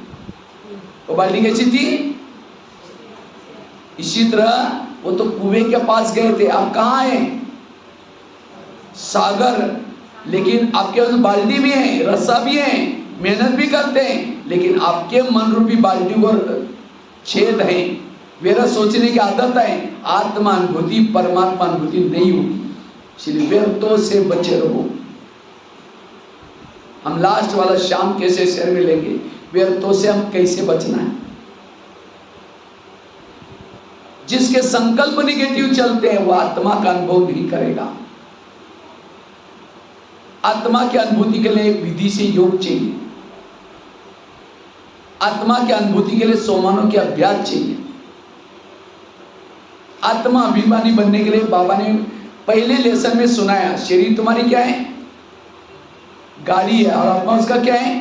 वो बाल्टी कैसी थी? इसी तरह वो तो कुएं के पास गए थे, आप कहाँ हैं? सागर, लेकिन आपके पास बाल्टी भी है, रस्सा भी है, मेहनत भी करते हैं, लेकिन आपके मन रूपी बाल्टी को छेद है। मेरा सोचने की आदत है, आत्मा अनुभूति परमात्मा अनुभूति नहीं होगी, इसलिए व्यर्थों से बचे रहो। हम लास्ट वाला शाम कैसे शहर में लेंगे, व्यर्थों से हम कैसे बचना है। जिसके संकल्प निगेटिव चलते हैं वो आत्मा का अनुभव नहीं करेगा। आत्मा की अनुभूति के लिए विधि से योग चाहिए, आत्मा की अनुभूति के लिए सोमानों के अभ्यास चाहिए। आत्मा अभिमानी बनने के लिए बाबा ने पहले लेसन में सुनाया, शरीर तुम्हारी क्या है? गाड़ी है, और आत्मा उसका क्या है?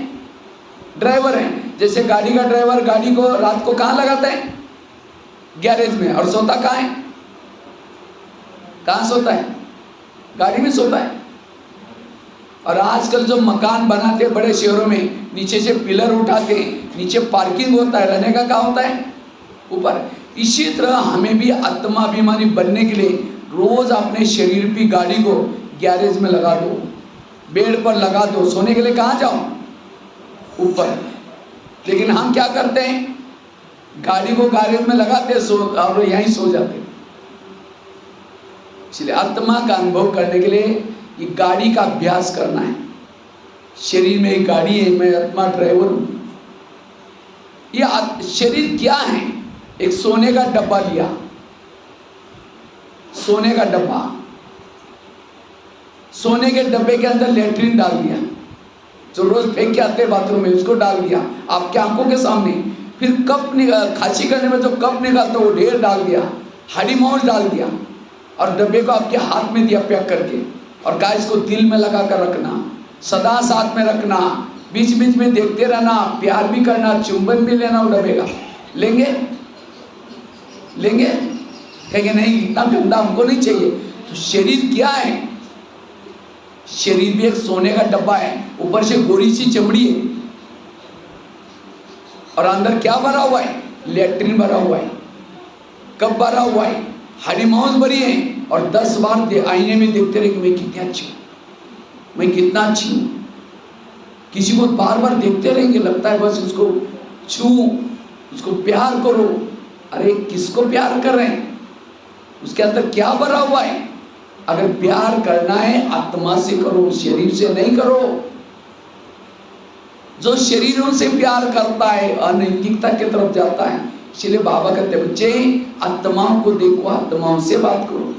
ड्राइवर है। जैसे गाड़ी का ड्राइवर गाड़ी को रात को कहाँ लगाता है? गैरेज में। और सोता कहाँ है? कहाँ सोता है? गाड़ी में सोता है। और आजकल जो मकान बनाते हैं बड़े शहरों में, नीचे से पिलर उठाते हैं, नीचे पार्किंग होता है, रहने का कहाँ होता है? ऊपर। इसी तरह हमें भी आत्माभिमानी बनने के लिए रोज अपने शरीर की गाड़ी को गैरेज में लगा दो, बेड पर लगा दो। सोने के लिए कहाँ जाओ? ऊपर। लेकिन हम क्या करते हैं? गाड़ी को गैरेज में लगाते सो और यहीं सो जाते। इसलिए आत्मा का अनुभव करने के लिए ये गाड़ी का अभ्यास करना है। शरीर में एक गाड़ी है, मैं आत्मा ड्राइवर हूं। ये शरीर क्या है? एक सोने का डब्बा लिया, सोने का डब्बा, सोने के डब्बे के अंदर लेट्रिन डाल दिया, जो रोज फेंक के आते हैं बाथरूम में, उसको डाल दिया आपके आंखों के सामने। फिर कप निकाल, खांसी करने में जो कप निकालता वो ढेर डाल दिया, हरी मौज डाल दिया, और डब्बे को आपके हाथ में दिया पैक करके, और कहा इसको दिल में लगा कर रखना, सदा साथ में रखना, बीच बीच में देखते रहना, प्यार भी करना, चुंबन भी लेना वो डब्बे का। लेंगे? लेंगे? कहेंगे नहीं, इतना गंदा हमको नहीं चाहिए। तो शरीर क्या है? शरीर भी एक सोने का डब्बा है, ऊपर से गोरी सी चमड़ी है, और अंदर क्या भरा हुआ है? लेट्रिन भरा हुआ है, कब भरा हुआ है, हरी मौज भरी है। और 10 बार आईने में देखते रहे कि मैं कितनी अच्छी हूँ, मैं कितना अच्छी हूँ। किसी को बार बार देखते रहेंगे, लगता है बस उसको छू, उसको प्यार करो। अरे किसको प्यार कर रहे हैं? उसके अंदर क्या भरा हुआ है? अगर प्यार करना है आत्मा से करो, शरीर से नहीं करो। जो शरीरों से प्यार करता है अनैतिकता की तरफ जाता है। इसलिए बाबा कहते हैं बच्चे आत्माओं को देखो, आत्माओं से बात करो।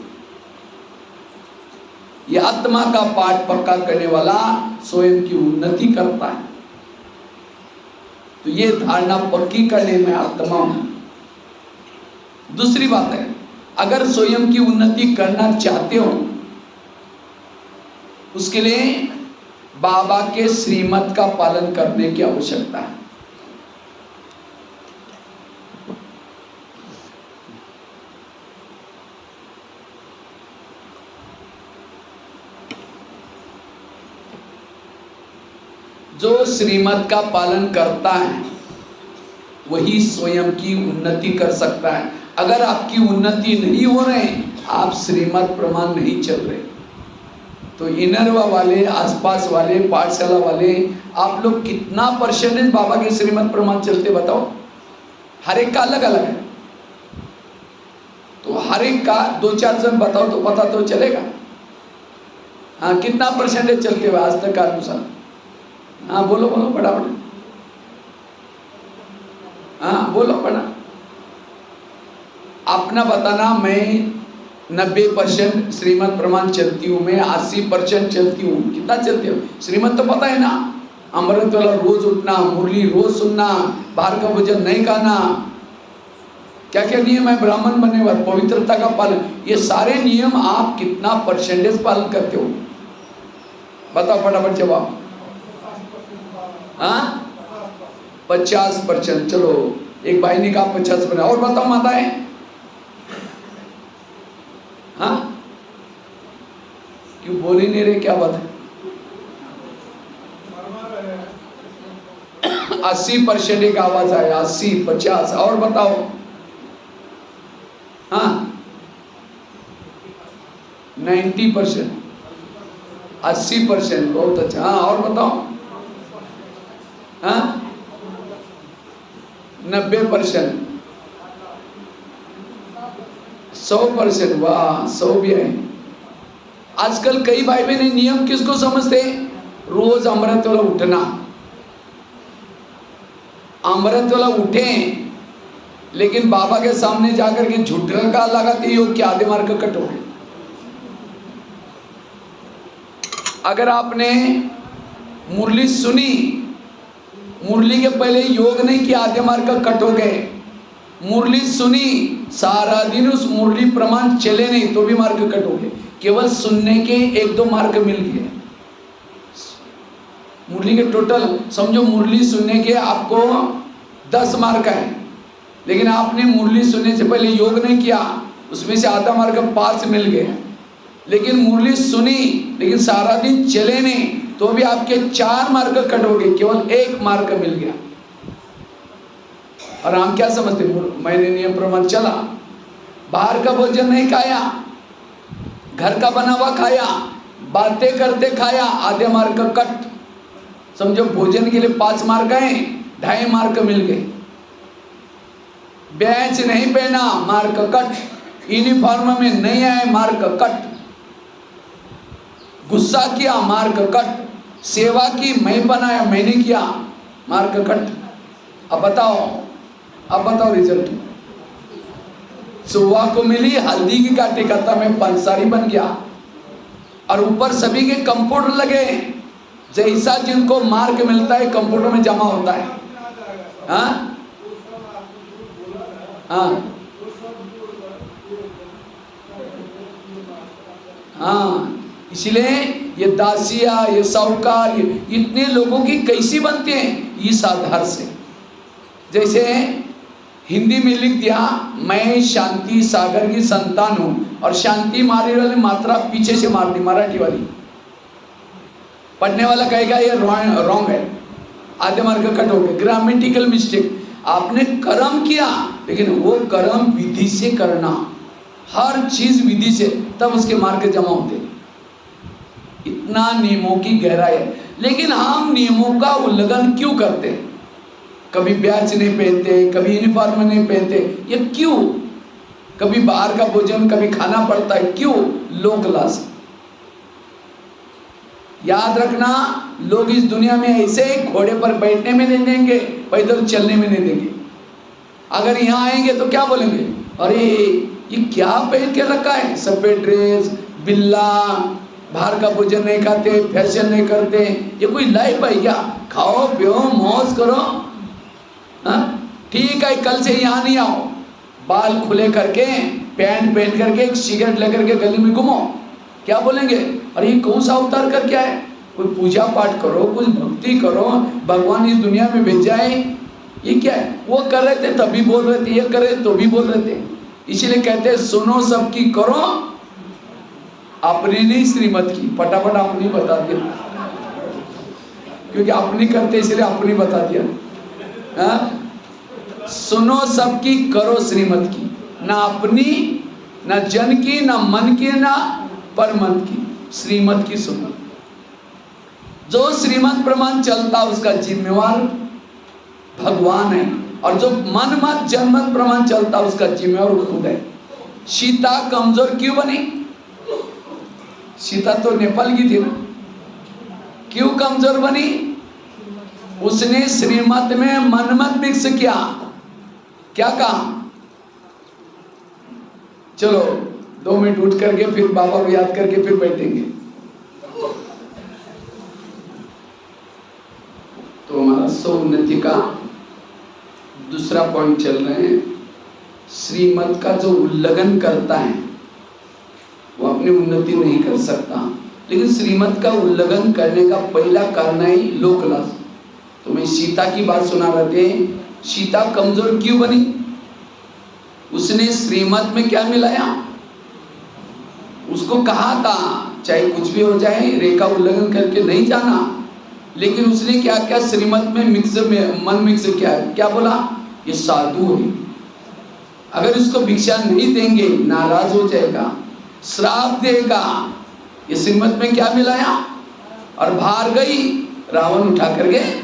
ये आत्मा का पाठ पक्का करने वाला स्वयं की उन्नति करता है। तो ये धारणा पक्की करने में आत्मा हूं। दूसरी बात है, अगर स्वयं की उन्नति करना चाहते हो, उसके लिए बाबा के श्रीमत का पालन करने की आवश्यकता है। जो श्रीमत का पालन करता है वही स्वयं की उन्नति कर सकता है। अगर आपकी उन्नति नहीं हो रहे, आप श्रीमत प्रमाण नहीं चल रहे, तो इनरवा वाले, आसपास वाले, पाठशाला वाले, आप लोग कितना परसेंटेज बाबा के श्रीमत प्रमाण चलते बताओ? हर एक का अलग अलग है। तो हर एक का 2-4 जन बताओ तो पता तो चलेगा। हाँ, कितना परसेंटेज चलते हुए आज तक का अनुसार? हाँ बोलो बोलो, बड़ा बड़ा। हाँ बोलो बड़ा। अपना बताना, मैं 90% श्रीमद् प्रमाण चलती हूँ, मैं 80% चलती हूँ। कितना चलती हूँ? श्रीमद् तो पता है ना, अमृत वाला रोज उठना, मुरली रोज सुनना, बाहर का भोजन नहीं खाना, क्या क्या नियम है ब्राह्मण बनने वाले, पवित्रता का पालन, ये सारे नियम आप कितना परसेंटेज पालन करते हो? बताओ फटाफट जवाब। हाँ, 50%। चलो, एक भाई ने कहा 50%, और बताओ माताएं। हाँ, क्यों बोल ही नहीं रहे, क्या बात है? 80% एक आवाज आए, 80, 50, और बताओ। हाँ, 90%, 80%, बहुत अच्छा। हाँ, और बताओ। हाँ, 90%, 100%, वाह, 100 भी है। आजकल कई भाई बहन नियम किसको समझते? रोज अमृत वाला उठना, अमृत वाला उठे, लेकिन बाबा के सामने जाकर के झुटका का लगाते योग के आधे मार्ग कटोगे। अगर आपने मुरली सुनी, मुरली के पहले योग नहीं किया, आधे मार्ग कटोगे। मुरली सुनी, सारा दिन उस मुरली प्रमाण चले नहीं तो भी मार्ग कटोगे। केवल सुनने के 1-2 मार्ग मिल गए। मुरली के टोटल समझो, मुरली सुनने के आपको 10 मार्ग है, लेकिन आपने मुरली सुनने से पहले योग नहीं किया, उसमें से आधा मार्ग 5 मिल गए। लेकिन मुरली सुनी, लेकिन सारा दिन चले नहीं तो भी आपके 4 मार्ग कटोगे, केवल 1 मार्ग मिल गया। और हम क्या समझते? मैंने नियम प्रमाण चला, बाहर का भोजन नहीं खाया, घर का बना हुआ खाया, बातें करते खाया, आधे मार्ग कट। समझो भोजन के लिए 5 मार्ग हैं, 2.5 मार्ग मिल गए। बैच नहीं पहना, मार्ग कट। यूनिफॉर्म में नहीं आए, मार्ग कट। गुस्सा किया, मार्ग कट। सेवा की, मैं बनाया, मैंने किया, मार्ग कट। अब बताओ रिजल्ट। सुबह को मिली हल्दी की काटे, कहता मैं पंसारी बन गया, और ऊपर सभी के कंप्यूटर लगे। जैसा जिनको मार्क मिलता है कंप्यूटर में जमा होता है। हाँ, हाँ, हाँ, इसलिए ये दासिया, ये साहूकार, इतने लोगों की कैसी बनते हैं? इस आधार से। जैसे हिंदी में लिख दिया, मैं शांति सागर की संतान हूं, और शांति मारे वाले मात्रा पीछे से मार दी, मराठी वाली। पढ़ने वाला कहेगा ये रॉन्ग है, आधे मार्ग कट हो गए, ग्रामेटिकल मिस्टेक। आपने कर्म किया, लेकिन वो कर्म विधि से करना, हर चीज विधि से, तब उसके मार्ग जमा होते। इतना नियमों की गहराई है। लेकिन हम नियमों का उल्लंघन क्यों करते? कभी बैच नहीं पहनते, कभी यूनिफॉर्म नहीं पहनते, ये क्यों? कभी बाहर का भोजन कभी खाना पड़ता है, क्यों? लोक लालच। याद रखना, लोग इस दुनिया में ऐसे घोड़े पर बैठने में नहीं देंगे, पैदल चलने में नहीं देंगे। अगर यहाँ आएंगे तो क्या बोलेंगे? अरे ये क्या पहन के रखा है, सफेद ड्रेस, बिल्ला, बाहर का भोजन नहीं खाते, फैशन नहीं करते, ये कोई लाइफ है क्या? खाओ पियो मौज करो। ठीक है, कल से यहाँ नहीं आओ, बाल खुले करके, पैंट पहन करके, एक सिगरेट लेकर के गली में घूमो। क्या बोलेंगे? अरे ये कौन सा अवतार कर क्या है? कोई पूजा पाठ करो, कुछ भक्ति करो, भगवान इस दुनिया में भेजा है, ये क्या है? वो कर रहे थे तभी बोल रहे थे, ये कर रहे तो भी बोल रहे थे। इसीलिए कहते हैं सुनो सबकी, करो अपनी नहीं श्रीमत की। फटाफट अपनी बता दिया, क्योंकि अपनी करते इसलिए अपनी बता दिया। सुनो सबकी, करो श्रीमत की, ना अपनी, ना जन की, ना मन की, ना परमत की, श्रीमत की सुनो। जो श्रीमत प्रमाण चलता उसका जिम्मेवार भगवान है, और जो मन मत जनमत प्रमाण चलता उसका जिम्मेवार खुद है। सीता कमजोर क्यों बनी? सीता तो नेपाल की थी ना, क्यों कमजोर बनी? उसने श्रीमत में मनमत मिक्स किया। क्या कहा? चलो 2 मिनट उठ करके फिर बाबा को याद करके फिर बैठेंगे। तो हमारा सौन्नति का दूसरा पॉइंट चल रहे हैं। श्रीमत का जो उल्लंघन करता है वो अपनी उन्नति नहीं कर सकता, लेकिन श्रीमत का उल्लंघन करने का पहला कारण है लोक लाज। तो मैं सीता की बात सुना रहे थे। सीता कमजोर क्यों बनी? उसने श्रीमत में क्या मिलाया? उसको कहा था चाहे कुछ भी हो जाए रेखा उल्लंघन करके नहीं जाना, लेकिन उसने क्या क्या श्रीमत में मन मिक्स किया। क्या बोला? ये साधु है, अगर इसको भिक्षा नहीं देंगे नाराज हो जाएगा, श्राप देगा। ये श्रीमत में क्या मिलाया और बाहर गई, रावण उठा कर गए।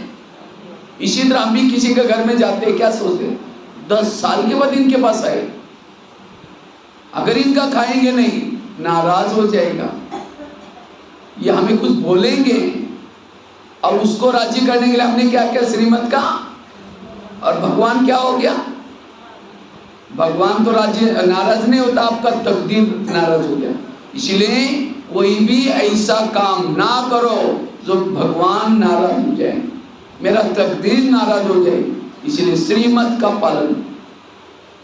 इसी तरह हम भी किसी के घर में जाते हैं, क्या सोचते हैं? 10 साल के बाद इनके पास आए, अगर इनका खाएंगे नहीं नाराज हो जाएगा, ये हमें कुछ बोलेंगे। और उसको राजी करने के लिए हमने क्या क्या श्रीमत का, और भगवान क्या हो गया? भगवान तो राजी नाराज नहीं होता, आपका तकदीर नाराज हो गया। इसलिए कोई भी ऐसा काम ना करो जो भगवान नाराज हो जाए, मेरा तकदीर नाराज हो जाए। इसलिए श्रीमत का पालन।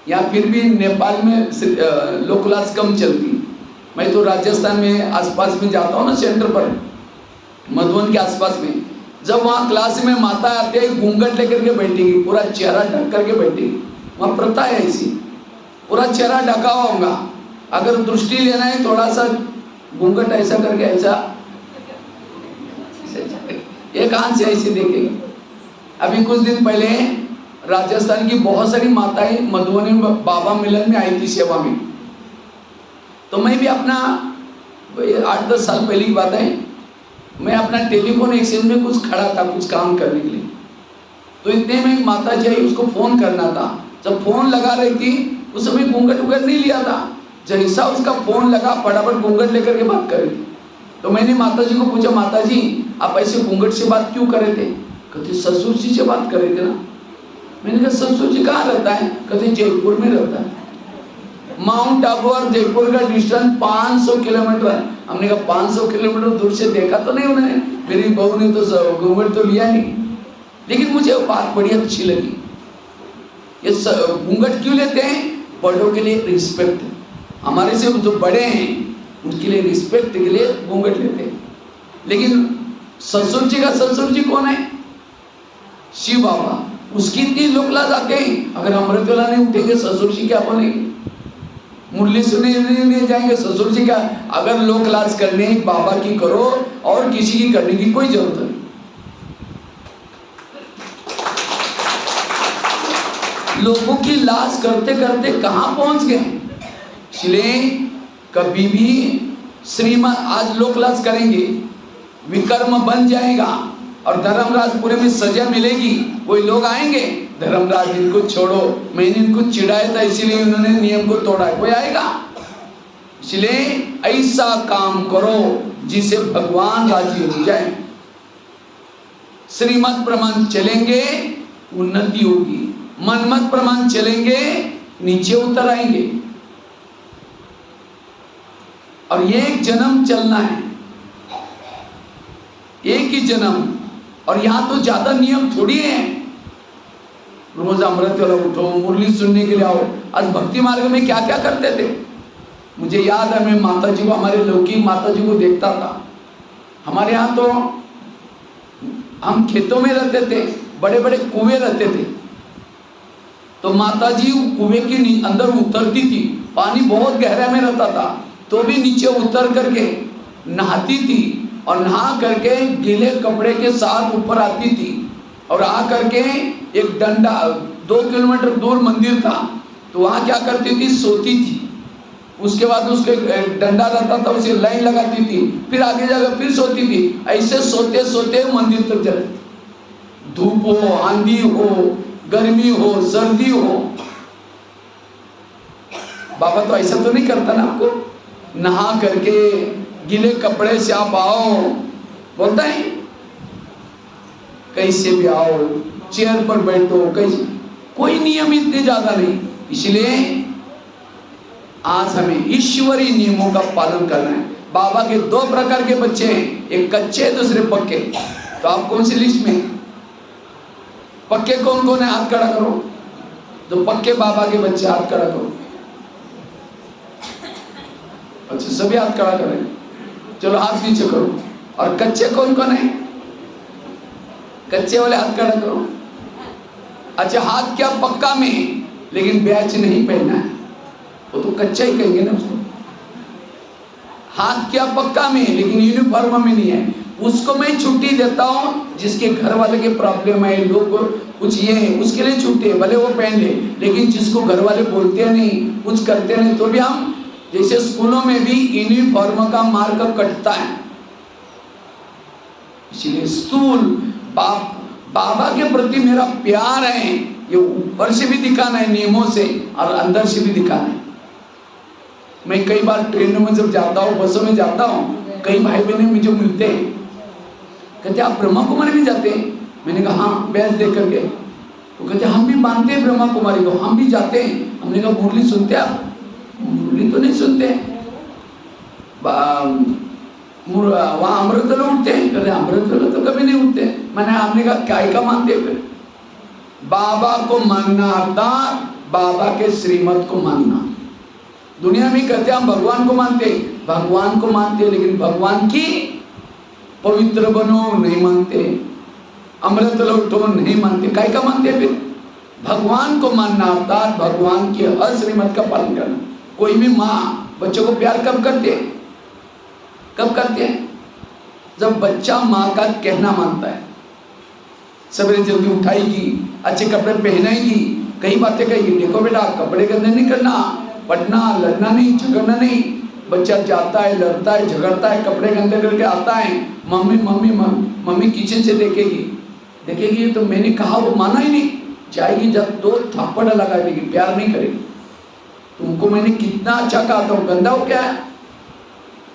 या फिर भी नेपाल में लोकलाज कम चलती। मैं तो राजस्थान में आसपास में जाता हूँ ना, सेंटर पर मधुबन के आसपास में, जब वहाँ क्लास में माता आते हैं घूंघट लेकर के बैठेंगी, पूरा चेहरा ढक करके बैठेंगी। वहाँ प्रथा है ऐसी, पूरा चेहरा ढका हुआ होगा। अगर दृष्टि लेना है थोड़ा सा घूंघट ऐसा करके, ऐसा एक आंख से ऐसे देखेंगे। अभी कुछ दिन पहले राजस्थान की बहुत सारी माताएं मधुबनी में बाबा मिलन में आई थी सेवा में। तो मैं भी अपना 8-10 साल पहले की बात है, मैं अपना टेलीफोन एक्सचेंज में कुछ खड़ा था कुछ काम करने के लिए। तो इतने में माता जी आई, उसको फोन करना था। जब फोन लगा रही थी उस समय घूंघट उघट नहीं लिया था, जैसा उसका फोन लगा फटाफट घूंघट लेकर के बात कर रही थी। तो मैंने माता जी को पूछा, माता जी आप ऐसे घूंघट से बात क्यों कर रहे थे? कहते ससुर जी से बात कर रहे थे ना। मैंने कहा ससुर जी कहाँ रहता है? कहते जयपुर में रहता है। माउंट आबू और जयपुर का डिस्टेंस 500 किलोमीटर है। हमने कहा 500 किलोमीटर दूर से देखा तो नहीं उन्होंने, मेरी बहू ने तो घूंघट तो लिया नहीं। लेकिन मुझे वो बात बड़ी अच्छी लगी। ये घूंघट क्यों लेते हैं? बड़ों के लिए रिस्पेक्ट, हमारे से जो बड़े हैं उनके लिए रिस्पेक्ट के लिए घूंघट लेते हैं। लेकिन ससुर जी का ससुर जी कौन है? शिव बाबा। उसकी इतनी लोकलाज आते हैं, अगर अमृत वाला नहीं उठेंगे ससुर जी क्या बोलेंगे? मुरली सुने नहीं जाएंगे ससुर जी क्या? अगर लोकलाज करने बाबा की करो और किसी की करने की कोई जरूरत नहीं। लोगों की लाज करते करते कहां पहुंच गए। इसलिए कभी भी श्रीमत आज लोकलाज करेंगे विकर्म बन जाएगा और धर्मराजपुरे में सजा मिलेगी। कोई लोग आएंगे, धर्मराज इनको छोड़ो, मैंने इनको चिढ़ाया था इसीलिए उन्होंने नियम को तोड़ा। कोई आएगा? इसलिए ऐसा काम करो जिसे भगवान राजी हो जाए। श्रीमत प्रमाण चलेंगे उन्नति होगी, मनमत प्रमाण चलेंगे नीचे उतर आएंगे। और ये एक जन्म चलना है, एक ही जन्म। और यहां तो ज्यादा नियम थोड़ी है, रोज अमृत वाला उठो, मुरली सुनने के लिए आओ। आज भक्ति मार्ग में क्या क्या करते थे मुझे याद है। मैं माता जी को, हमारे लौकिक माता जी को देखता था। हमारे यहाँ तो हम खेतों में रहते थे, बड़े बड़े कुएं रहते थे। तो माता जी कुएं के अंदर उतरती थी, पानी बहुत गहरा में रहता था तो भी नीचे उतर करके नहाती थी। और नहा करके गीले कपड़े के साथ ऊपर आती थी और आ करके एक डंडा, 2 किलोमीटर दूर मंदिर था तो वहाँ क्या करती थी, सोती थी। उसके बाद उसके डंडा रहता था, उसे लाइन लगाती थी, फिर आगे जाकर फिर सोती थी। ऐसे सोते सोते मंदिर तक जाती। धूप हो, आंधी हो, गर्मी हो, सर्दी हो, बाबा तो ऐसा तो नहीं करता ना आपको। नहा करके गीले कपड़े से आप आओ, बोलता है कैसे भी आओ, चेयर पर बैठो, कैसे, कोई नियम इतने ज्यादा नहीं। इसलिए आज हमें ईश्वरीय नियमों का पालन करना है। बाबा के दो प्रकार के बच्चे हैं, एक कच्चे दूसरे पक्के। तो आप कौन सी लिस्ट में? पक्के कौन कौन है? हाथ खड़ा करो। तो पक्के बाबा के बच्चे हाथ खड़ा करो। अच्छा, सभी हाथ खड़ा करें। चलो हाथ नीचे करो। और कच्चे कौन कौन है? कच्चे वाले हाथ खड़ा करो। अच्छा, हाथ क्या पक्का में, लेकिन बैच नहीं पहना है, वो तो कच्चा ही कहेंगे ना उसको। हाथ क्या पक्का में, लेकिन यूनिफॉर्म में नहीं है, उसको मैं छुट्टी देता हूँ। जिसके घर वाले के प्रॉब्लम है, लोग कुछ ये है, उसके लिए छुट्टी है, भले वो पहन ले। लेकिन जिसको घर वाले बोलते नहीं, कुछ करते नहीं, तो भी हम, जैसे स्कूलों में भी यूनिफॉर्म का मार्क कटता है, इसलिए स्थूल बाबा के प्रति मेरा प्यार है, ये ऊपर से भी दिखाना है नियमों से, और अंदर से भी दिखाना है। मैं कई बार ट्रेनों में जब जाता हूँ, बसों में जाता हूँ, कई भाई बहने मुझे मिलते हैं, कहते आप ब्रह्मा कुमारी में जाते हैं? मैंने कहा हाँ, बैच देख करके। तो कहते हम भी मानते हैं ब्रह्मा कुमारी को, हम भी जाते हैं। हमने कहा मुरली सुनते आप? मुरली तो नहीं सुनते। वहाँ अमृतलो उठते हैं? कहते अमृतलो तो कभी नहीं उठते। हमने कहा क्या का मानते हैं फिर? बाबा को मानना अर्थात बाबा के श्रीमत को मानना। दुनिया में कहते हम भगवान को मानते हैं, भगवान को मानते हैं, लेकिन भगवान की पवित्र बनो नहीं मानते, अमृत लौटो नहीं मानते। काय का मानते हैं फिर? भगवान को मानना अर्थात भगवान की हर श्रीमत का पालन करना। कोई भी माँ बच्चों को प्यार कब करते हैं? कब करते हैं? जब बच्चा माँ का कहना मानता है, सवेरे जल्दी उठाएगी, अच्छे कपड़े पहनाएगी, कई बातें कहेगी, देखो बेटा कपड़े गंदे नहीं करना, पढ़ना, लड़ना नहीं, झगड़ना नहीं। बच्चा जाता है, लड़ता है, झगड़ता है, कपड़े गंदे करके आता है, मम्मी मम्मी मम्मी किचन से देखेगी तो मैंने कहा, वो माना ही नहीं, जाएगी जब 2 थप्पड़ लगा देगी, प्यार नहीं करेगी। तुमको मैंने कितना अच्छा कहा था, गंदा हो क्या है?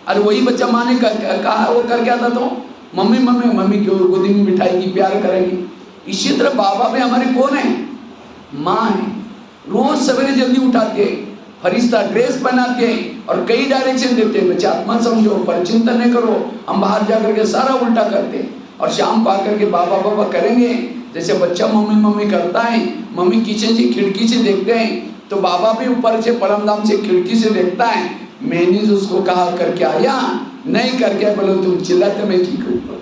अरे वही बच्चा माँ ने कहा वो करके आता तो मम्मी मम्मी मम्मी क्यों गोदी में बिठाएगी, प्यार करेगी। इसी तरह बाबा में हमारे कौन है? माँ है। रोज सवेरे जल्दी उठाते हैं, फरिश्ता ड्रेस पहनाते हैं और कई डायरेक्शन देते हैं, बच्चा आत्मा समझो, पर चिंतन नहीं करो। हम बाहर जाकर के सारा उल्टा करते हैं और शाम को आकर के बाबा बाबा करेंगे। जैसे बच्चा मम्मी मम्मी करता है, मम्मी किचन से खिड़की से देखते हैं, तो बाबा भी ऊपर से परमधाम से खिड़की से देखता है, मैंने जो उसको कहा करके आया, नहीं करके बोलो तुम चिल्लाते, मैं ठीक हूँ।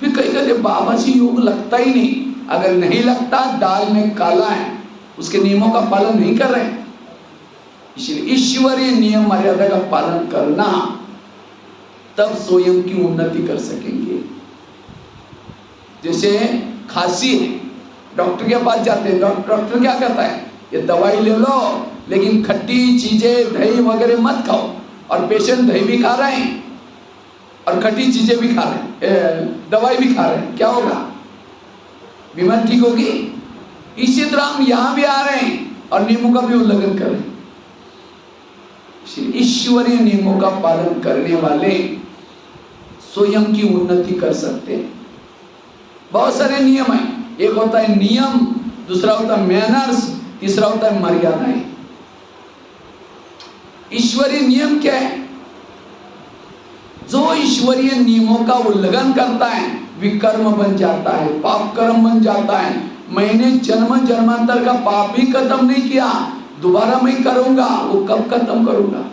फिर कहीं कहते बाबा से योग लगता ही नहीं। अगर नहीं लगता, दाल में काला है, उसके नियमों का पालन नहीं कर रहे। इसलिए ईश्वरीय नियम मर्यादा का पालन करना, तब स्वयं की उन्नति कर सकेंगे। जैसे खांसी है, डॉक्टर के पास जाते हैं, डॉक्टर क्या कहता है? ये दवाई ले लो, लेकिन खट्टी चीजें दही वगैरह मत खाओ। और पेशेंट दही भी खा रहे हैं और खट्टी चीजें भी खा रहे हैं, दवाई भी खा रहे हैं, क्या होगा? बीमारी ठीक होगी? इसी तरह हम यहाँ भी आ रहे हैं और नियमों का भी उल्लंघन कर रहे हैं। ईश्वरीय नियमों का पालन करने वाले स्वयं की उन्नति कर सकते हैं। बहुत सारे नियम हैं, एक होता है नियम, दूसरा होता है मैनर्स, तीसरा होता है मर्यादाएं। ईश्वरीय नियम क्या है? जो ईश्वरीय नियमों का उल्लंघन करता है विकर्म बन जाता है, पाप कर्म बन जाता है। मैंने जन्म जन्मांतर का पाप ही खत्म नहीं किया, दोबारा मैं करूंगा, वो कब खत्म करूंगा?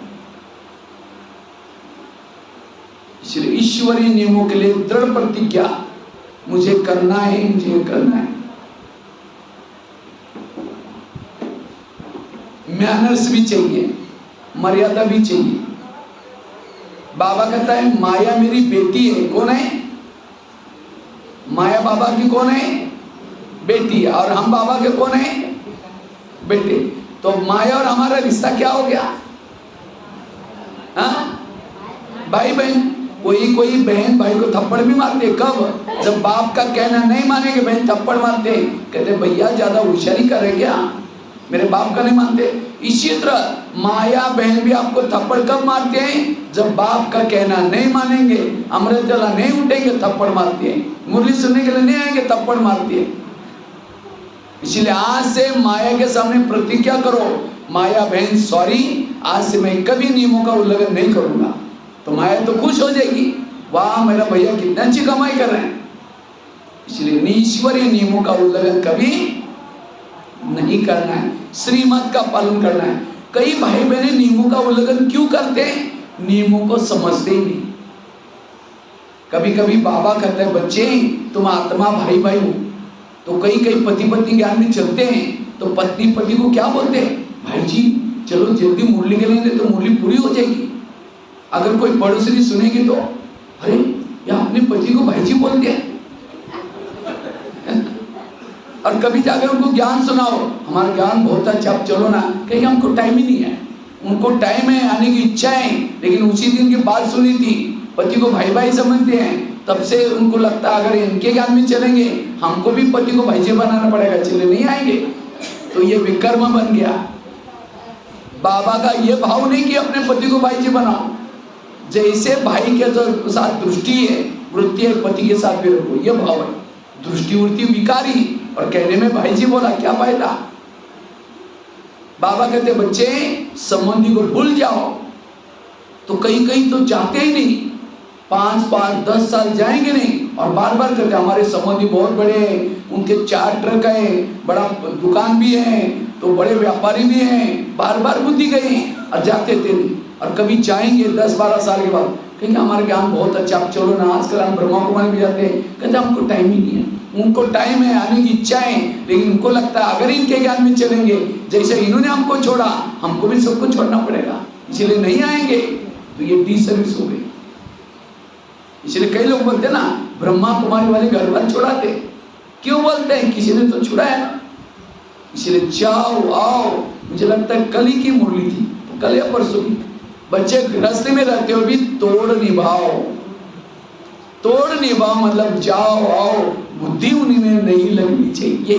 इसलिए ईश्वरीय नियमों के लिए दृढ़ प्रतिज्ञा, मुझे करना है, मुझे करना है। मैनर्स भी चाहिए, मर्यादा भी चाहिए। बाबा कहता है माया मेरी बेटी है। कौन है? माया बाबा की कौन है? बेटी। और हम बाबा के कौन है? बेटे। तो माया और हमारा रिश्ता क्या हो गया? हाँ, भाई बहन। कोई बहन भाई को थप्पड़ भी मारते। कब? जब बाप का कहना नहीं मानेंगे, बहन थप्पड़ मारते, कहते भैया ज्यादा होशियारी कर रहे क्या, मेरे बाप का नहीं मानते। इसी तरह माया बहन भी आपको थप्पड़ कब मारते हैं? जब बाप का कहना नहीं मानेंगे, अमृत जला नहीं उठेंगे, थप्पड़ मारते हैं। मुरली सुनने के लिए नहीं आएंगे, थप्पड़ मारती है। इसलिए आज से माया के सामने प्रतिज्ञा करो, माया बहन सॉरी, आज से मैं कभी नियमों का उल्लंघन नहीं करूंगा। तो माया तो खुश हो जाएगी, वाह मेरा भैया कितना अच्छी कमाई कर रहे हैं। इसलिए ईश्वरीय नियमों का उल्लंघन कभी नहीं करना है, श्रीमत का पालन करना है। कई भाई बहने नियमों का उल्लंघन क्यों करते हैं? नियमों को समझते ही नहीं। कभी कभी बाबा कहते हैं बच्चे तुम आत्मा भाई भाई हो, तो कई कई पति पत्नी ज्ञान में चलते हैं, तो पत्नी पति को क्या बोलते हैं? भाई जी चलो जल्दी मुरली के लेंगे तो मुरली पूरी हो जाएगी। अगर कोई पड़ोसी सुनेगी तो अरे या अपने पति को भाई जी बोलते हैं। और कभी जाकर उनको ज्ञान सुनाओ, हमारा ज्ञान बहुत अच्छा, अब चलो ना, कहीं हमको टाइम ही नहीं है। उनको टाइम है, आने की इच्छा है, लेकिन उसी दिन की बात सुनी थी, पति को भाई भाई समझते हैं, तब से उनको लगता अगर इनके ज्ञान में चलेंगे हमको भी पति को भाई जी बनाना पड़ेगा, चले नहीं आएंगे। तो ये विकर्म बन गया। बाबा का ये भाव नहीं कि अपने पति को भाई जी बनाओ, जैसे भाई के जो साथ दृष्टि है वृत्ति है, पति के साथ भी रखो, ये भाव है। दृष्टि वृत्ति विकारी और कहने में भाई जी बोला, क्या फायदा? बाबा कहते बच्चे संबंधी को भूल जाओ। तो कहीं कहीं तो जाते ही नहीं, 5 10 साल जाएंगे नहीं, और बार बार कहते हमारे संबंधी बहुत बड़े हैं, उनके 4 ट्रक है, बड़ा दुकान भी है, तो बड़े व्यापारी भी हैं, बार बार बुद्धि गए और जाते थे नहीं। और कभी जाएंगे 10-12 साल के बाद, कहेंगे हमारा ज्ञान बहुत अच्छा, आप चलो ना, आजकल हम ब्रह्मा कुमारी भी जाते हैं, कहते हमको टाइम ही नहीं है। उनको टाइम है, आने की इच्छा है, लेकिन उनको लगता है अगर इनके ज्ञान में चलेंगे, जैसे इन्होंने हमको छोड़ा हमको भी सबको छोड़ना पड़ेगा, इसलिए नहीं आएंगे। तो ये डिसर्विस हो गई। इसलिए कई लोग बोलते हैं ना ब्रह्मा कुमारी वाले घर वाले छुड़ाते, क्यों बोलते हैं? किसी ने तो छुड़ाया ना। इसलिए जाओ आओ, मुझे लगता है कल ही की मुरली थी, कल या परसों की। बच्चे गृहस्थी में रहते हो भी तोड़ निभाओ, तोड़ निभाओ मतलब जाओ आओ, बुद्धि उन्हें नहीं लगनी चाहिए।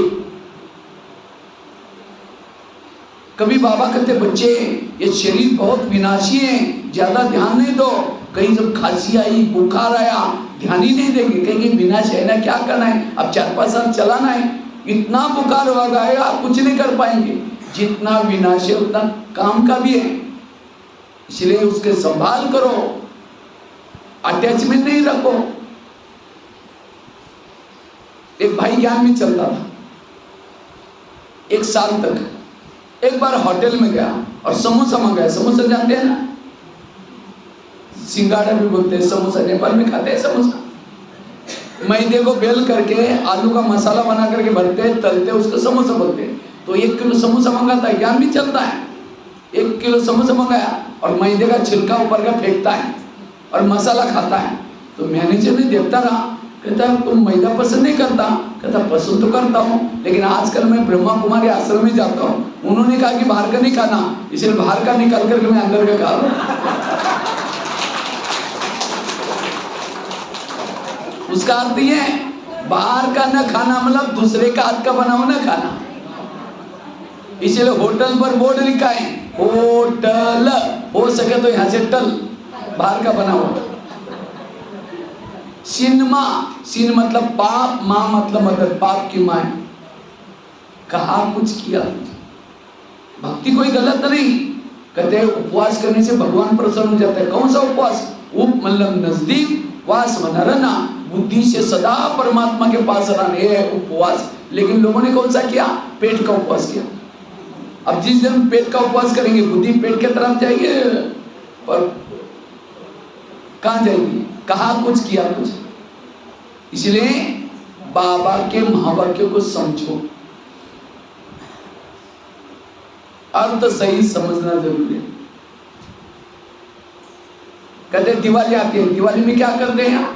कभी बाबा कहते बच्चे ये शरीर बहुत विनाशी है, ज्यादा ध्यान नहीं दो। कहीं जब खांसी आई, बुखार आया, ध्यान ही नहीं देंगे, कहेंगे विनाश है ना, क्या करना है, अब 4-5 साल चलाना है, इतना बुखार होगा आप कुछ नहीं कर पाएंगे। जितना विनाश है उतना काम का भी है, इसलिए उसके संभाल करो, अटैचमेंट नहीं रखो। एक भाई ज्ञान में चलता था 1 साल तक। एक बार होटल में गया और समोसा मंगाया, समोसा जानते हैं ना, सिंगाड़ा भी बोलते हैं, समोसा नेपाल में खाते हैं समोसा। मैदे को बेल करके आलू का मसाला बना करके भरते हैं, तलते हैं, उसको समोसा बोलते हैं। तो 1 किलो समोसा मंगाता है, ज्ञान भी चलता है। 1 किलो समोसा मंगाया और मैदे का छिलका ऊपर का फेंकता है और मसाला खाता है। तो मैनेजर ने देखता रहा, कहता है तुम मैदा पसंद नहीं करता? कहता पसंद तो करता हूँ, लेकिन आजकल मैं ब्रह्मा कुमारी आश्रम में जाता हूँ, उन्होंने कहा कि बाहर का नहीं खाना, इसलिए बाहर का निकाल करके मैं अंदर का खा रहा हूँ। उसका अर्थ ये है बाहर का न खाना मतलब दूसरे का हाथ का बना हुआ न खाना। इसलिए होटल पर बोर्ड लिखा है, होटल, हो सके तो यहाँ से टल, बाहर का बना हुआ। सिनमा, सिन मतलब पाप, माँ मतलब मदद, पाप की माँ। कहा कुछ किया, भक्ति कोई गलत नहीं। कहते हैं उपवास करने से भगवान प्रसन्न हो जाता है। कौन सा उपवास? उप मतलब नजदीक, वास में रहना, बुद्धि से सदा परमात्मा के पास रहना, ये है उपवास। लेकिन लोगों ने कौन सा किया? पेट का उपवास किया। अब जिस दिन पेट का उपवास करेंगे बुद्धि पेट के तरफ जाएगी, पर कहाँ जाएगी? कहा कुछ किया कुछ। इसलिए बाबा के महावाक्यों को समझो, अर्थ सही समझना जरूरी है। कहते दिवाली आती है, दिवाली में क्या करते हैं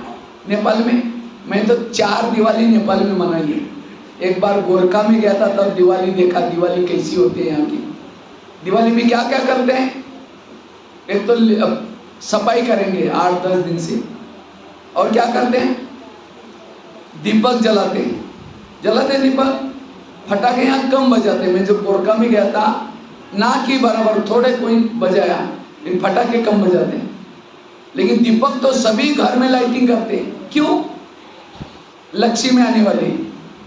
नेपाल में? मैं तो 4 दिवाली नेपाल में मनाई है। एक बार गोरखा में गया था, तब दिवाली देखा, दिवाली कैसी होती है यहाँ की। दिवाली में क्या क्या करते हैं? एक तो सफाई करेंगे 8-10 दिन से, और क्या करते हैं? दीपक जलाते हैं, जलाते दीपक। फटाके यहाँ कम बजाते। मैं जब गोरखा में गया था, ना कि बराबर थोड़े कोई बजाया, लेकिन फटाके कम बजाते हैं। लेकिन दीपक तो सभी घर में लाइटिंग करते हैं। क्यों? लक्ष्मी आने वाली,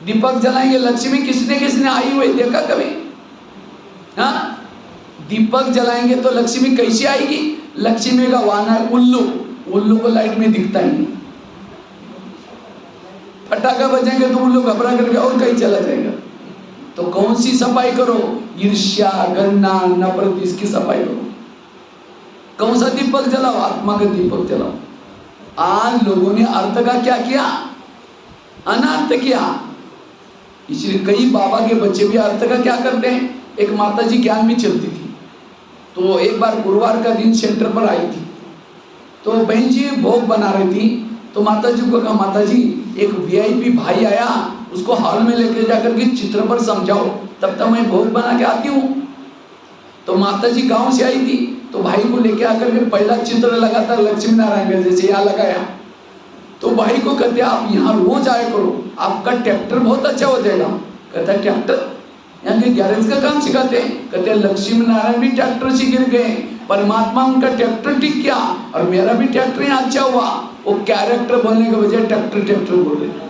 दीपक जलाएंगे। लक्ष्मी किसने किसने आई हुई देखा कभी? हाँ, दीपक जलाएंगे तो लक्ष्मी कैसी आएगी? लक्ष्मी का वाहन है उल्लू, उल्लू को लाइट में दिखता ही नहीं। पटाखा बजेंगे तो उल्लू घबरा करके और कहीं चला जाएगा। तो कौन सी सफाई करो? ईर्ष्या, घृणा, नफरत, इसकी सफाई करो। कौन सा दीपक जलाओ? आत्मा का दीपक जलाओ। आज लोगों ने अर्थ का क्या किया? अनर्थ किया। इसलिए कई बाबा के बच्चे भी अर्थ का क्या करते हैं? एक माताजी ज्ञान में चलती थी, तो एक बार गुरुवार का दिन सेंटर पर आई थी, तो बहन जी भोग बना रही थी, तो माताजी को कहा, माताजी एक वीआईपी भाई आया, उसको हॉल में लेकर जाकर के चित्र पर समझाओ, तब तक मैं भोग बना के आती हूँ। तो माताजी गांव से आई थी, तो भाई को लेके आकर के पहला चित्र लगातार लक्ष्मी नारायण का जैसे यहाँ लगाया। तो भाई को कहते आप यहाँ रोज आया करो, आपका ट्रैक्टर बहुत अच्छा हो जाएगा। कहता है ट्रैक्टर? यहाँ के गैरेज का काम सिखाते हैं। कहते हैं लक्ष्मी नारायण भी ट्रैक्टर से गिर गए, परमात्मा उनका ट्रैक्टर ठीक किया और मेरा भी ट्रैक्टर यहाँ अच्छा हुआ। वो कैरेक्टर बोलने के बजाय ट्रैक्टर ट्रैक्टर बोल रहे।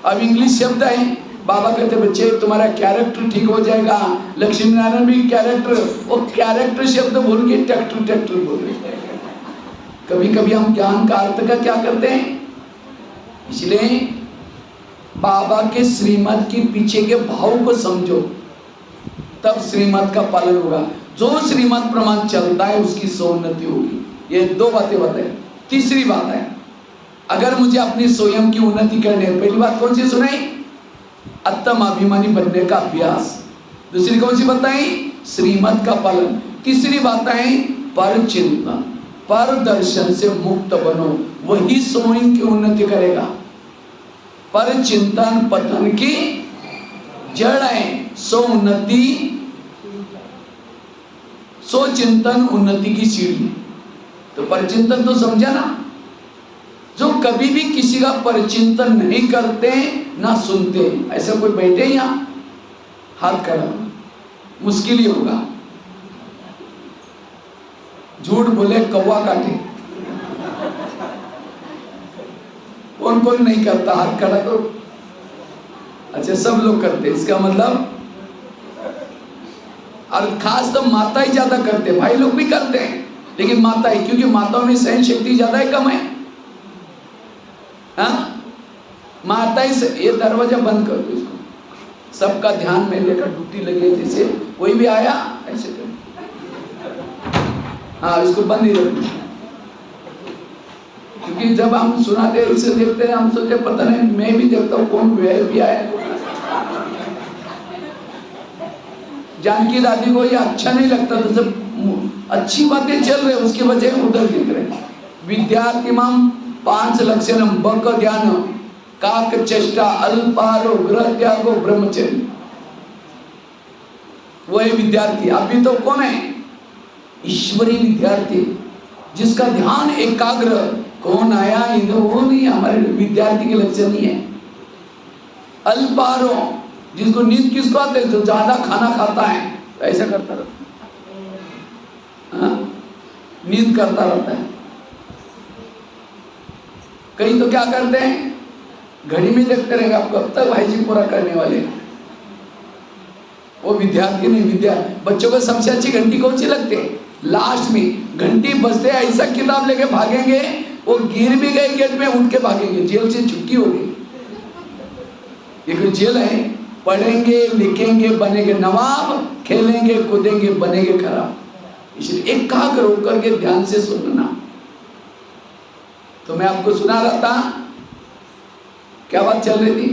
अब इंग्लिश शब्द है, बाबा कहते बच्चे तुम्हारा कैरेक्टर ठीक हो जाएगा। लक्ष्मी नारायण भी कैरेक्टर, वो कैरेक्टर शब्द बोल के ट्रैक्टर ट्रैक्टर बोल रहे। कभी कभी हम ज्ञान का अर्थ का क्या करते हैं? इसलिए बाबा के श्रीमत के पीछे के भाव को समझो, तब श्रीमत का पालन होगा। जो श्रीमत प्रमाण चलता है उसकी सौन्नति होगी। ये दो बातें बताए। तीसरी बात है, अगर मुझे अपनी स्वयं की उन्नति करनी है, पहली बात कौन सी सुनाई? आत्म अभिमानी बनने का अभ्यास। दूसरी कौन सी बताई? श्रीमत का पालन। तीसरी बात है पर चिंतन, पर दर्शन से मुक्त बनो, वही स्वयं की उन्नति करेगा। पर चिंतन पतन की जड़ है, सो उन्नति, सो चिंतन उन्नति की सीढ़ी। तो परचिंतन तो समझा ना? जो कभी भी किसी का परचिंतन नहीं करते ना सुनते, ऐसा कोई बैठे यहाँ? हाथ खड़ा, मुश्किल ही होगा। झूठ बोले कौवा काटे। कौन कौन नहीं करता? हाथ खड़ा करो। अच्छा, सब लोग करते, इसका मतलब, और खास तो माता ही ज्यादा करते, भाई लोग भी करते हैं, लेकिन माता ही, क्योंकि माताओं में सहन शक्ति ज्यादा है कम है? हाँ, माता ही से। ये दरवाजा बंद कर दो इसको, सबका ध्यान में लेकर ड्यूटी लगे, जैसे कोई भी आया ऐसे कर। हाँ, इसको बंद ही रखो, क्योंकि जब हम सुनाते इसे देखते हैं, हम सोचते पता नहीं, मैं भी देखता हूँ कौन भी आया। जानकी दादी को ये अच्छा नहीं लगता, तो जब अच्छी बातें चल रही उसकी वजह उधर दिख रहे। विद्यार्थी माम 5 लक्षणम बक ध्यान काक चेष्टा अल्पारो ग्रह त्यागो ब्रह्मचर्य। वही विद्यार्थी अभी तो कौन है? ईश्वरी विद्यार्थी, जिसका ध्यान एकाग्र। कौन आया इधर? वो नहीं, हमारे विद्यार्थी के लक्षण नहीं है। अल्पारो, जिसको नींद किसको आते है? जो ज्यादा खाना खाता है, ऐसा करता रहता है, नींद करता रहता है। कई तो क्या करते हैं? घड़ी में देखते रहेंगे, आप कब तक भाई जी पूरा करने वाले। वो विद्यार्थी नहीं, बच्चों को सबसे अच्छी घंटी कौन सी लगती है? लास्ट में घंटी बजते ऐसा किताब लेके भागेंगे, वो गिर भी गए गेट में, उठ के भागेंगे, जेल से छुट्टी हो गई। एक जेल है, पढ़ेंगे लिखेंगे बनेंगे नवाब, खेलेंगे कूदेंगे बनेंगे खराब। इसलिए एकाग्र होकर के ध्यान से सुनना। तो मैं आपको सुना रहा था, क्या बात चल रही थी?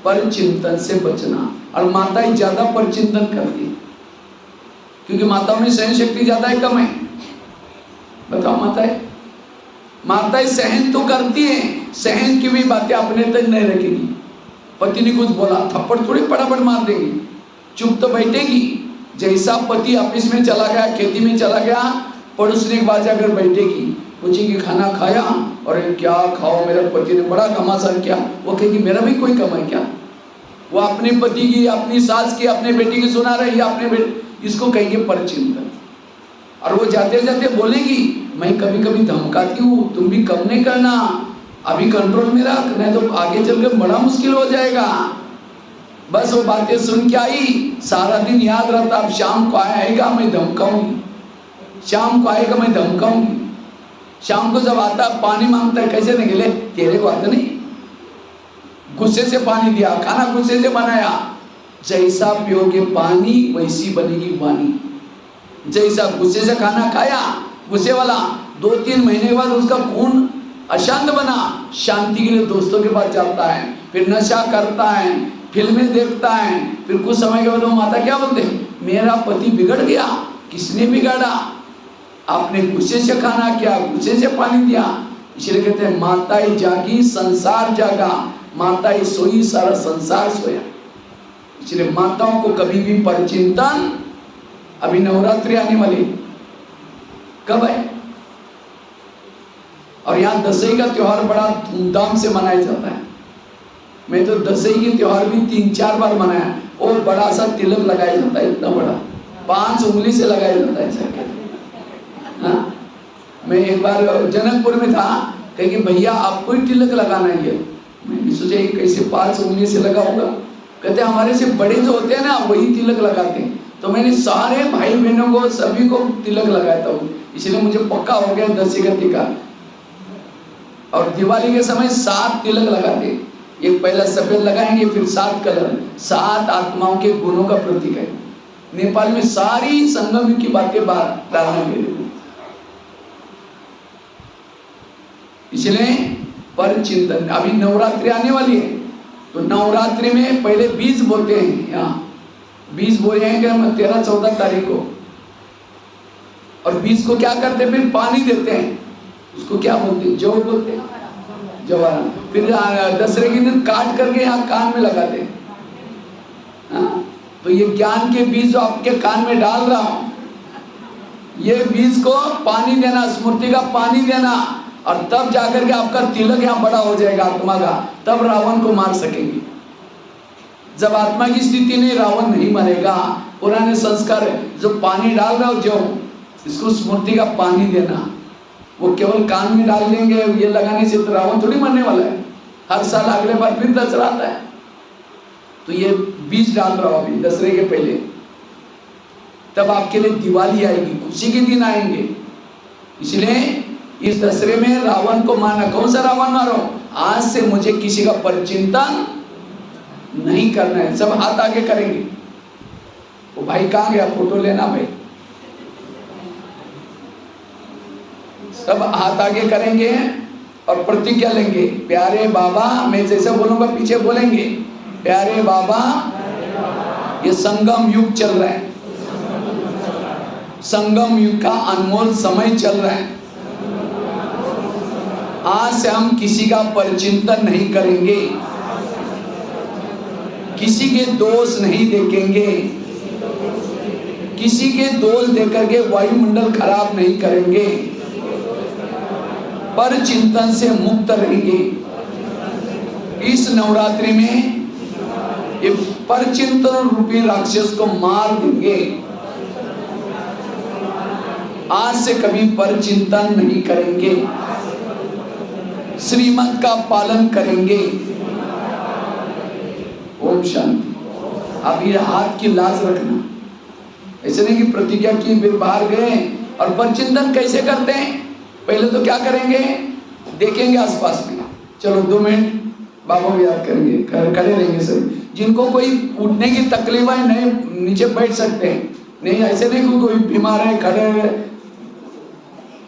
पर चिंतन से बचना। और माताएं ज्यादा पर चिंतन करती, क्योंकि माताओं में सहन शक्ति ज्यादा है कम है? बताओ माताएं। माताएं सहन तो करती हैं, सहन की भी बातें अपने तक नहीं रखेगी। पति ने कुछ बोला, थप्पड़ थोड़ी फटाफट मार देगी, चुप तो बैठेगी। जैसा पति ऑफिस में चला गया, खेती में चला गया, पड़ोसने के बाद जाकर बैठेगी, पूछेगी खाना खाया? और क्या खाओ, मेरे पति ने बड़ा घमासान किया। वो कहेगी मेरा भी कोई कम है क्या? वो अपने पति की, अपनी सास की, अपने बेटी की सुना रही है, अपने बेटे, इसको कहेंगे परचिंतन। और वो जाते जाते बोलेगी, मैं कभी कभी धमकाती हूँ, तुम भी कम नहीं करना, अभी कंट्रोल में रख, नहीं तो आगे चल के बड़ा मुश्किल हो जाएगा। बस वो बातें सुन के आई, सारा दिन याद रहता। अब शाम को आएगा मैं धमकाऊंगी, शाम को आएगा मैं धमकाऊंगी। शाम को जब आता पानी मांगता है, कैसे निकले, तेरे को आता नहीं, गुस्से से पानी दिया, खाना गुस्से से बनाया। जैसा पियोगे पानी वैसी बनेगी वाणी। जैसा गुस्से से खाना खाया, गुस्से वाला, 2-3 महीने के बाद उसका खून अशांत बना, शांति के लिए दोस्तों के पास जाता है, फिर नशा करता है, फिल्में देखता है। फिर कुछ समय के बाद वो माता क्या बोलते हैं, मेरा पति बिगड़ गया। किसने बिगाड़ा, आपने गुस्से से खाना किया, गुस्से से पानी दिया। इसलिए कहते हैं माताएं जागी संसार जागा, माताएं सोई सारा संसार सोया। इसलिए माताओं को कभी भी परचिंतन, अभी नवरात्रि आने वाली, कब है, और यहाँ दशहरी का त्योहार बड़ा धूमधाम से मनाया जाता है। मैं तो दशहरी के त्योहार भी 3-4 बार मनाया। वो बड़ा सा तिलक लगाया जाता है, इतना बड़ा, 5 उंगली से लगाया जाता है ऐसा। हाँ, मैं एक बार जनकपुर में था, कहे कि भैया आपको ही तिलक लगाना है। मैंने सोचा ये कैसे 5 उंगली से लगा होगा। कहते हमारे से बड़े जो होते हैं ना वही तिलक लगाते हैं। तो मैंने सारे भाई बहनों को सभी को तिलक लगाता हूँ, इसलिए मुझे पक्का हो गया दशहरी का टीका। और दिवाली के समय 7 तिलक लगाते, एक पहला सफेद लगाएंगे, फिर 7 कलर, 7 आत्माओं के गुणों का प्रतीक है। नेपाल में सारी संगम की बातें बात डालने के लिए, इसलिए पर चिंतन। अभी नवरात्रि आने वाली है, तो नवरात्रि में पहले बीज बोते हैं, यहाँ बीज बोए हैं 13-14 तारीख को। और बीज को क्या करते हैं, फिर पानी देते हैं, उसको क्या बोलते हैं, जौ बोलते हैं, जवारा। फिर दशहरे के दिन काट करके यहाँ कान में लगाते हैं। हाँ, तो ये ज्ञान के बीज जो आपके कान में डाल रहा हूँ, ये बीज को पानी देना, स्मृति का पानी देना, और तब जाकर के आपका तिलक यहाँ बड़ा हो जाएगा आत्मा का, तब रावण को मार सकेंगे। जब आत्मा की स्थिति नहीं, रावण नहीं मरेगा। पुराने संस्कार जो पानी डाल रहा हो, जो इसको स्मृति का पानी देना, वो केवल कान में डाल देंगे, ये लगाने से तो रावण थोड़ी मरने वाला है। हर साल अगले बार फिर दशहरा आता है, तो ये बीज डाल रहा हो अभी दशहरे के पहले, तब आपके लिए दिवाली आएगी, खुशी के दिन आएंगे। इसलिए इस दशहरे में रावण को मारना, कौन सा रावण मारो, आज से मुझे किसी का परचिंतन नहीं करना है। सब हाथ आगे करेंगे। वो भाई कहाँ गया, फोटो लेना भाई। सब हाथ आगे करेंगे और प्रतिज्ञा लेंगे, प्यारे बाबा, मैं जैसे बोलूंगा पीछे बोलेंगे, प्यारे बाबा, ये संगम युग चल रहा है, संगम युग का अनमोल समय चल रहा है। आज से हम किसी का परचिंतन नहीं करेंगे, किसी के दोष नहीं देखेंगे, किसी के दोष देकर के वायुमंडल खराब नहीं करेंगे, पर चिंतन से मुक्त रहेंगे। इस नवरात्रि में ये पर चिंतन रूपी राक्षस को मार देंगे। आज से कभी पर चिंतन नहीं करेंगे, श्रीमत का पालन करेंगे। ओम शांति। अब ये हाथ की लाज रखना, ऐसे नहीं कि प्रतिज्ञा की फिर बाहर गए। और परचिंतन कैसे करते हैं, पहले तो क्या करेंगे, देखेंगे आसपास में, चलो 2 मिनट बाबा को याद करेंगे, खड़े रहेंगे सभी। जिनको कोई उठने की तकलीफ है नहीं, नीचे बैठ सकते हैं, नहीं ऐसे नहीं कोई बीमार है खड़े है,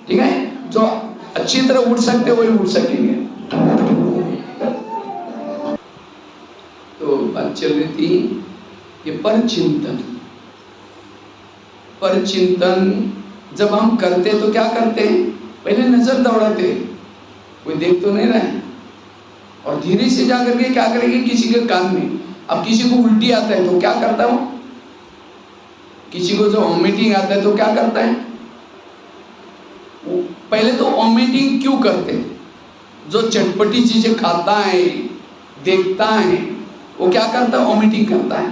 ठीक है, जो अच्छी तरह उठ सकते वही उठ सकेंगे। तो बात चल रही थी कि परचिंतन, परचिंतन जब हम करते तो क्या करते हैं, पहले नजर दौड़ाते, कोई देख तो नहीं रहा है, और धीरे से जाकर के क्या करेंगे, किसी के कान में। अब किसी को उल्टी आता है तो क्या करता है वो, किसी को जो वॉमिटिंग आता है तो क्या करता है, पहले तो वॉमिटिंग क्यों करते हैं, जो चटपटी चीजें खाता है देखता है वो क्या करता है, वॉमिटिंग करता है,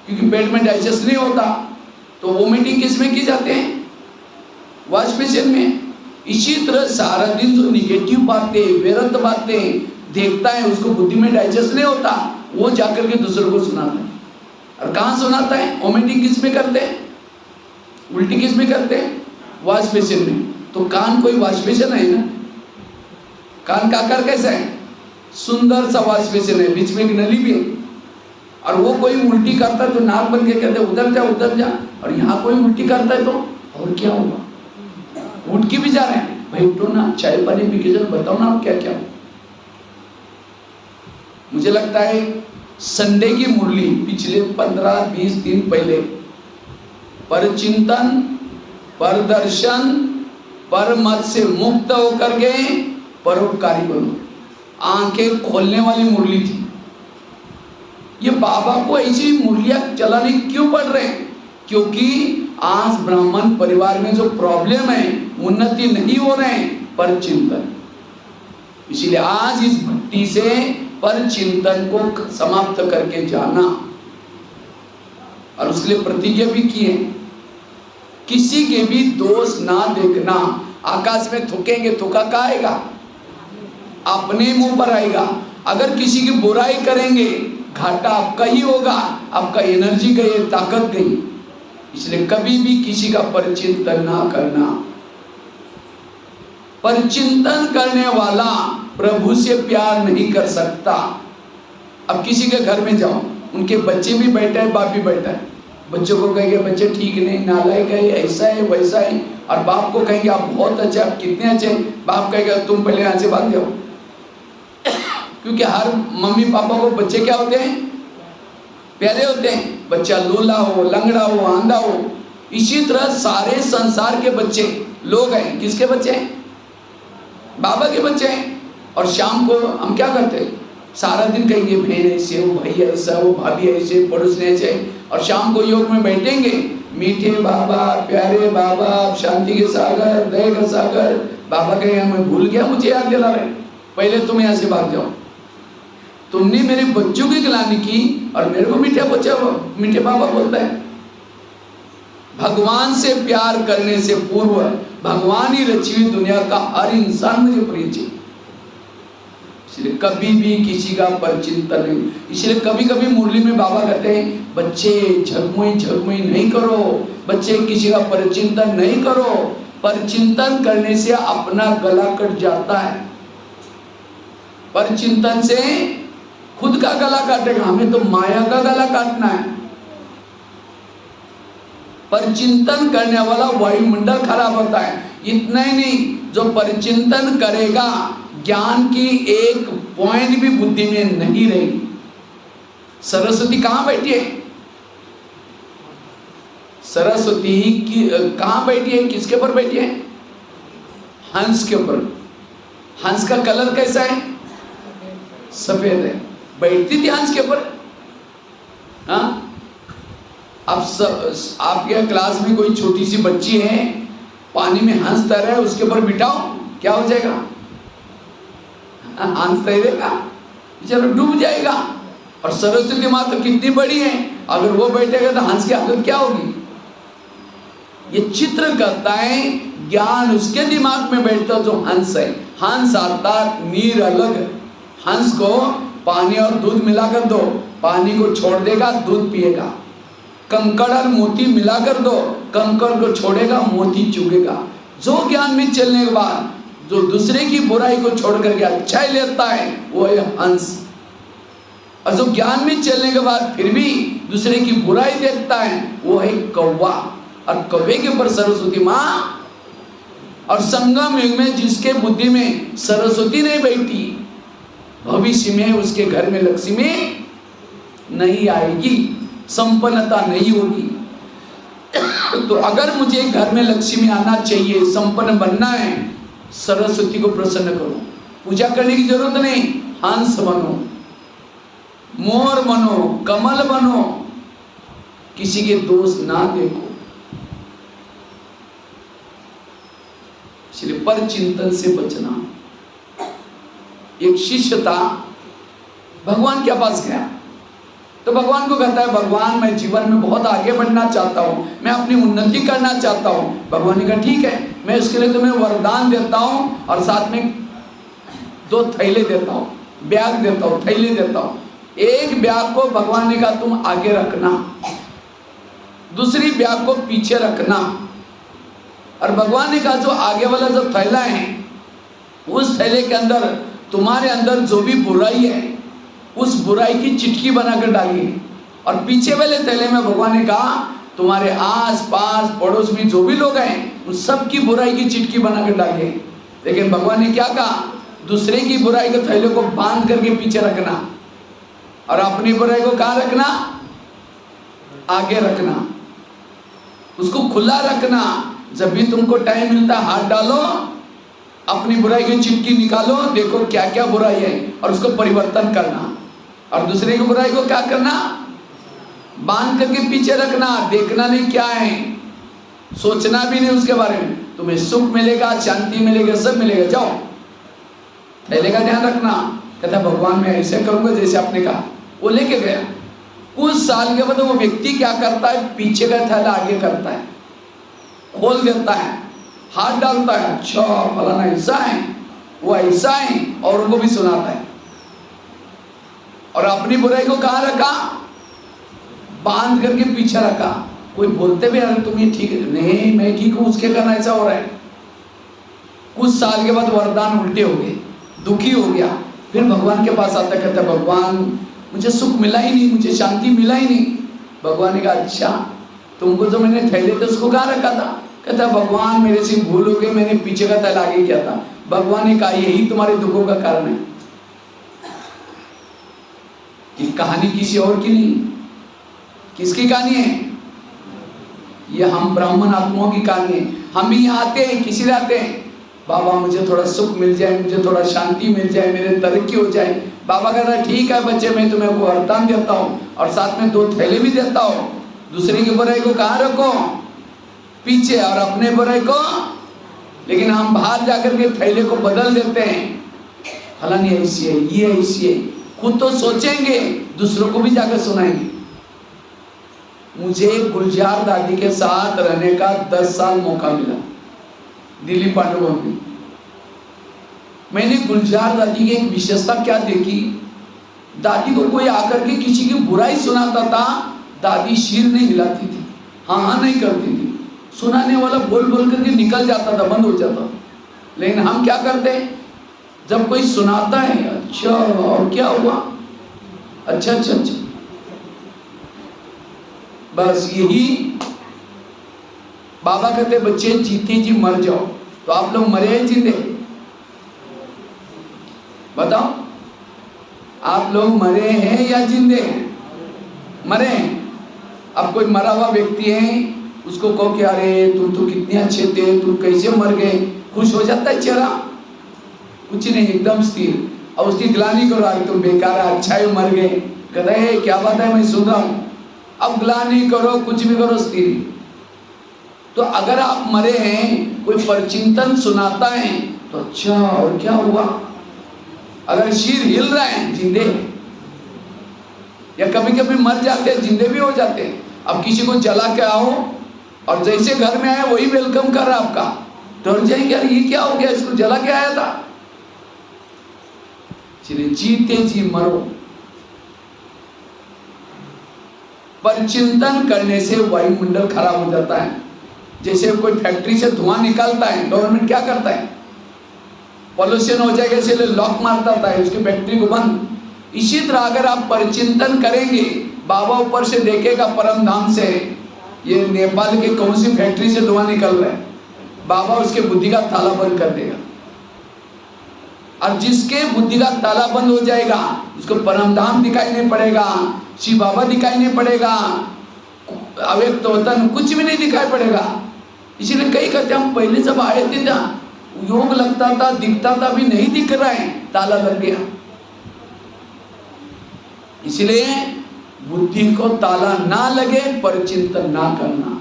क्योंकि पेट में डाइजेस्ट नहीं होता। तो वॉमिटिंग किस में की जाते हैं, वॉश बेसिन में। इसी तरह सारा दिन जो निगेटिव बातें, व्यर्थ बातें देखता है, उसको बुद्धि में डाइजेस्ट नहीं होता, वो जाकर के दूसरों को सुनाता है। और कहाँ सुनाता है? वोमिटिंग किस में करते हैं? उल्टी किस में करते हैं? वॉश बेसिन में। तो कान कोई वॉश बेसिन है ना? कान का आकार कैसा है? सुंदर सा वॉश बेसिन है, बीच में एक नली भी है। और वो कोई उल्टी करता है तो नाक बन के कहते उधर जा उधर जा, और यहाँ कोई उल्टी करता है तो और क्या होगा? उठ के भी जा रहे हैं, भाई उठो ना, चाय पानी पी के जरा बताओ ना क्या क्या। मुझे लगता है संडे की मुरली पिछले 15-20 दिन पहले पर चिंतन, पर दर्शन, पर मत से मुक्त होकर के परोपकारी बनो, आंखें खोलने वाली मुरली थी। ये बाबा को ऐसी मुरलियां चलाने क्यों पड़ रहे हैं? क्योंकि आज ब्राह्मण परिवार में जो प्रॉब्लम है, उन्नति नहीं हो रहे हैं, पर चिंतन। इसीलिए आज इस भट्टी से पर चिंतन को समाप्त करके जाना, और उसके लिए प्रतिज्ञा भी की है, किसी के भी दोष ना देखना। आकाश में थूकेंगे, थूका कहाँ आएगा? अपने मुंह पर आएगा। अगर किसी की बुराई करेंगे, घाटा आपका ही होगा, आपका एनर्जी गई, ताकत गई। इसलिए कभी भी किसी का परचिंतन ना करना। परचिंतन करने वाला प्रभु से प्यार नहीं कर सकता। अब किसी के घर में जाओ, उनके बच्चे भी बैठे हैं, बाप भी बैठा है, बच्चों को कहेंगे बच्चे ठीक नहीं, नालायक है, ऐसा है वैसा है, और बाप को कहेंगे आप बहुत अच्छे, आप कितने अच्छे, बाप कहेगा तुम पहले यहाँ से भाग जाओ। क्योंकि हर मम्मी पापा को बच्चे क्या होते हैं? प्यारे होते हैं। बच्चा लूला हो, लंगड़ा हो, आंधा हो। इसी तरह सारे संसार के बच्चे लोग हैं, किसके बच्चे हैं? बाबा के बच्चे हैं। और शाम को हम क्या करते हैं? सारा दिन कहेंगे बहन ऐसे, वो भाई ऐसा, वो भाभी ऐसे, पड़ोस ऐसे, और शाम को योग में बैठेंगे, मीठे बाबा, प्यारे बाबा, शांति के सागर, दया का सागर। बाबा कहेंगे मैं भूल गया, मुझे याद दिला रहे, पहले तुम यहाँ से भाग जाओ, तुमने मेरे बच्चों की गिलानी की और मेरे को मीठे बच्चा, मीठे बाबा बोलता है। भगवान से प्यार करने से पूर्व भगवान ही रची हुई दुनिया का हर इंसान मुझे प्रिय चाहिए। इसलिए कभी भी किसी का परचिंतन नहीं। इसलिए कभी कभी मुरली में बाबा कहते हैं बच्चे झगमुई झगमुई नहीं करो, बच्चे किसी का परचिंतन नहीं करो। परचिंतन करने से अपना गला कट जाता है। परचिंतन से खुद का गला काटेगा, हमें तो माया का गला काटना है। परचिंतन करने वाला वायुमंडल खराब होता है। इतना ही नहीं, जो परचिंतन करेगा ज्ञान की एक पॉइंट भी बुद्धि में नहीं रहेगी। सरस्वती कहाँ बैठी है? सरस्वती की कहाँ बैठी है? किसके ऊपर बैठी है? हंस के ऊपर। हंस का कलर कैसा है? सफेद है। बैठती थी हंस के ऊपर। हाँ, अब आपके क्लास में कोई छोटी सी बच्ची है, पानी में हंस तैर रहा है, उसके ऊपर बिठाओ, क्या हो जाएगा? हंस तैरेगा, चलो डूब जाएगा। और सरस्वती माँ तो कितनी बड़ी है, अगर वो बैठेगा तो हंस की हालत क्या होगी? ये चित्र करता है ज्ञान उसके दिमाग में बैठता जो हंस है। हंस अर्थात नीर अलग। हंस को पानी और दूध मिलाकर दो, पानी को छोड़ देगा, दूध पिएगा। कंकड़ और मोती मिलाकर दो, कंकड़ को छोड़ेगा, मोती चुगेगा। जो ज्ञान में चलने के बाद जो दूसरे की बुराई को छोड़ करके अच्छाई लेता है वो है हंस। और जो ज्ञान में चलने के बाद फिर भी दूसरे की बुराई देखता है वो है कौवा। और कौवे के ऊपर सरस्वती माँ। और संगम युग में जिसके बुद्धि में सरस्वती नहीं बैठी, भविष्य में उसके घर में लक्ष्मी नहीं आएगी, संपन्नता नहीं होगी। तो अगर मुझे घर में लक्ष्मी आना चाहिए, संपन्न बनना है, सरस्वती को प्रसन्न करो। पूजा करने की जरूरत नहीं, हंस बनो, मोर बनो, कमल बनो, किसी के दोष ना देखो। इसलिए पर चिंतन से बचना। एक शिष्य था, भगवान के पास गया तो भगवान को कहता है भगवान मैं जीवन में बहुत आगे बढ़ना चाहता हूँ, मैं अपनी उन्नति करना चाहता हूँ। भगवान ने कहा ठीक है, मैं उसके लिए तुम्हें वरदान देता हूँ और साथ में 2 थैले देता हूँ, बैग देता हूँ, थैले देता हूँ। एक ब्याग को भगवान ने कहा तुम आगे रखना, दूसरी ब्याग को पीछे रखना। और भगवान ने कहा जो आगे वाला जो थैला है उस थैले के अंदर तुम्हारे अंदर जो भी बुराई है उस बुराई की चिटकी बनाकर डालिए। और पीछे वाले थैले में भगवान ने कहा तुम्हारे आस पास पड़ोस में जो भी लोग हैं उन सब की बुराई की चिटकी बनाकर डालिए। लेकिन भगवान ने क्या कहा, दूसरे की बुराई के थैले को बांध करके पीछे रखना और अपनी बुराई को कहाँ रखना, आगे रखना, उसको खुला रखना। जब भी तुमको टाइम मिलता है हाथ डालो, अपनी बुराई की चिटकी निकालो, देखो क्या क्या बुराई है और उसको परिवर्तन करना। और दूसरे की बुराई को क्या करना, बांध करके पीछे रखना, देखना नहीं क्या है, सोचना भी नहीं उसके बारे में। तुम्हें सुख मिलेगा, शांति मिलेगा, सब मिलेगा। जाओ, थैले का ध्यान रखना। कहता भगवान मैं ऐसे करूंगा जैसे आपने कहा। वो लेके गया। कुछ साल के बाद वो व्यक्ति क्या करता है, पीछे का थैला आगे करता है, खोल देता है, हाथ डालता है, अच्छा फलाना ऐसा है, वो ऐसा है, और उनको भी सुनाता है। और अपनी बुराई को कहाँ रखा, बांध करके पीछे रखा। कोई बोलते भी अरे तुम ये ठीक है, नहीं मैं ठीक हूँ, उसके कारण ऐसा हो रहा है। कुछ साल के बाद वरदान उल्टे हो गए, दुखी हो गया। फिर भगवान के पास आता, कहता भगवान मुझे सुख मिला ही नहीं, मुझे शांति मिला ही नहीं। भगवान ने कहा अच्छा तुमको जो मैंने थैले थे उसको कहाँ रखा था। कहता भगवान मेरे से भूल हो गई, मैंने पीछे का थैला आगे किया था। भगवान ने कहा यही तुम्हारे दुखों का कारण है। ये कहानी किसी और की नहीं, किसकी कहानी है, ये हम ब्राह्मण आत्माओं की कहानी है। हम भी यहाँ आते हैं, किसी लिए आते हैं, बाबा मुझे थोड़ा सुख मिल जाए, मुझे थोड़ा शांति मिल जाए, मेरे तरक्की हो जाए। बाबा कहता है ठीक है बच्चे, मैं तुम्हें वो वरदान देता हूँ और साथ में 2 थैले भी देता हूँ। दूसरे की बुराई को कहाँ रखो, पीछे, और अपने बुराई को। लेकिन हम बाहर जाकर के थैले को बदल देते हैं, फलानी ऐसी है, ये ऐसी है। खुद तो सोचेंगे, दूसरों को भी जाकर सुनाएंगे। मुझे गुलजार दादी के साथ रहने का 10 साल मौका मिला दिल्ली पांडुभवन में। मैंने गुलजार दादी की एक विशेषता क्या देखी, दादी को कोई आकर के किसी की बुराई सुनाता था, दादी सिर नहीं हिलाती थी, हाँ हाँ नहीं करती थी। सुनाने वाला बोल बोल करके निकल जाता था, बंद हो जाता। लेकिन हम क्या करते हैं, जब कोई सुनाता है अच्छा और क्या हुआ, अच्छा अच्छा अच्छा, बस यही। बाबा कहते बच्चे जीते जी मर जाओ। तो आप लोग मरे हैं जिंदे, बताओ आप लोग मरे हैं या जिंदे हैं, मरे हैं। अब कोई मरा हुआ व्यक्ति है, उसको कहो कि अरे तुम तो कितने अच्छे थे, तुम कैसे मर गए, खुश हो जाता है चेहरा, कुछ नहीं, एकदम स्थिर। और उसकी ग्लानि करो, अरे तुम बेकार है, अच्छा ही मर गए, कहता है क्या बात है मैं सुन रहा हूँ। अब ग्लानि करो, कुछ भी करो, स्थिर। तो अगर आप मरे हैं, कोई परचिंतन सुनाता है तो अच्छा और क्या हुआ। अगर सिर हिल रहा है, जिंदे। या कभी कभी मर जाते हैं, जिंदे भी हो जाते हैं। अब किसी को जला के आओ और जैसे घर में आए वही वेलकम कर रहा है आपका, डर जाएंगे यार ये क्या हो गया, इसको जला के आया था। चलिए जीते जी मरो। परचिंतन करने से वायुमंडल खराब हो जाता है। जैसे कोई फैक्ट्री से धुआं निकालता है, गवर्नमेंट क्या करता है, पॉल्यूशन हो जाएगा इसलिए लॉक मार देता है उसकी फैक्ट्री को बंद। इसी तरह अगर आप परिचिंतन करेंगे, बाबा ऊपर से देखेगा परम धाम से, ये नेपाल के कौन सी फैक्ट्री से धुआं निकल रहा है, बाबा उसके बुद्धि का ताला बंद कर देगा। और जिसके बुद्धि का ताला बंद हो जाएगा, उसको परम धाम दिखाई नहीं पड़ेगा, शिव बाबा दिखाई नहीं पड़ेगा, अव्यक्त वतन कुछ भी नहीं दिखाई पड़ेगा। इसीलिए कई कहते हम पहले जब आए थे ना, योग लगता था, दिखता था, भी नहीं दिख रहा है, ताला लग गया। इसलिए बुद्धि को ताला ना लगे, परचिंतन ना करना।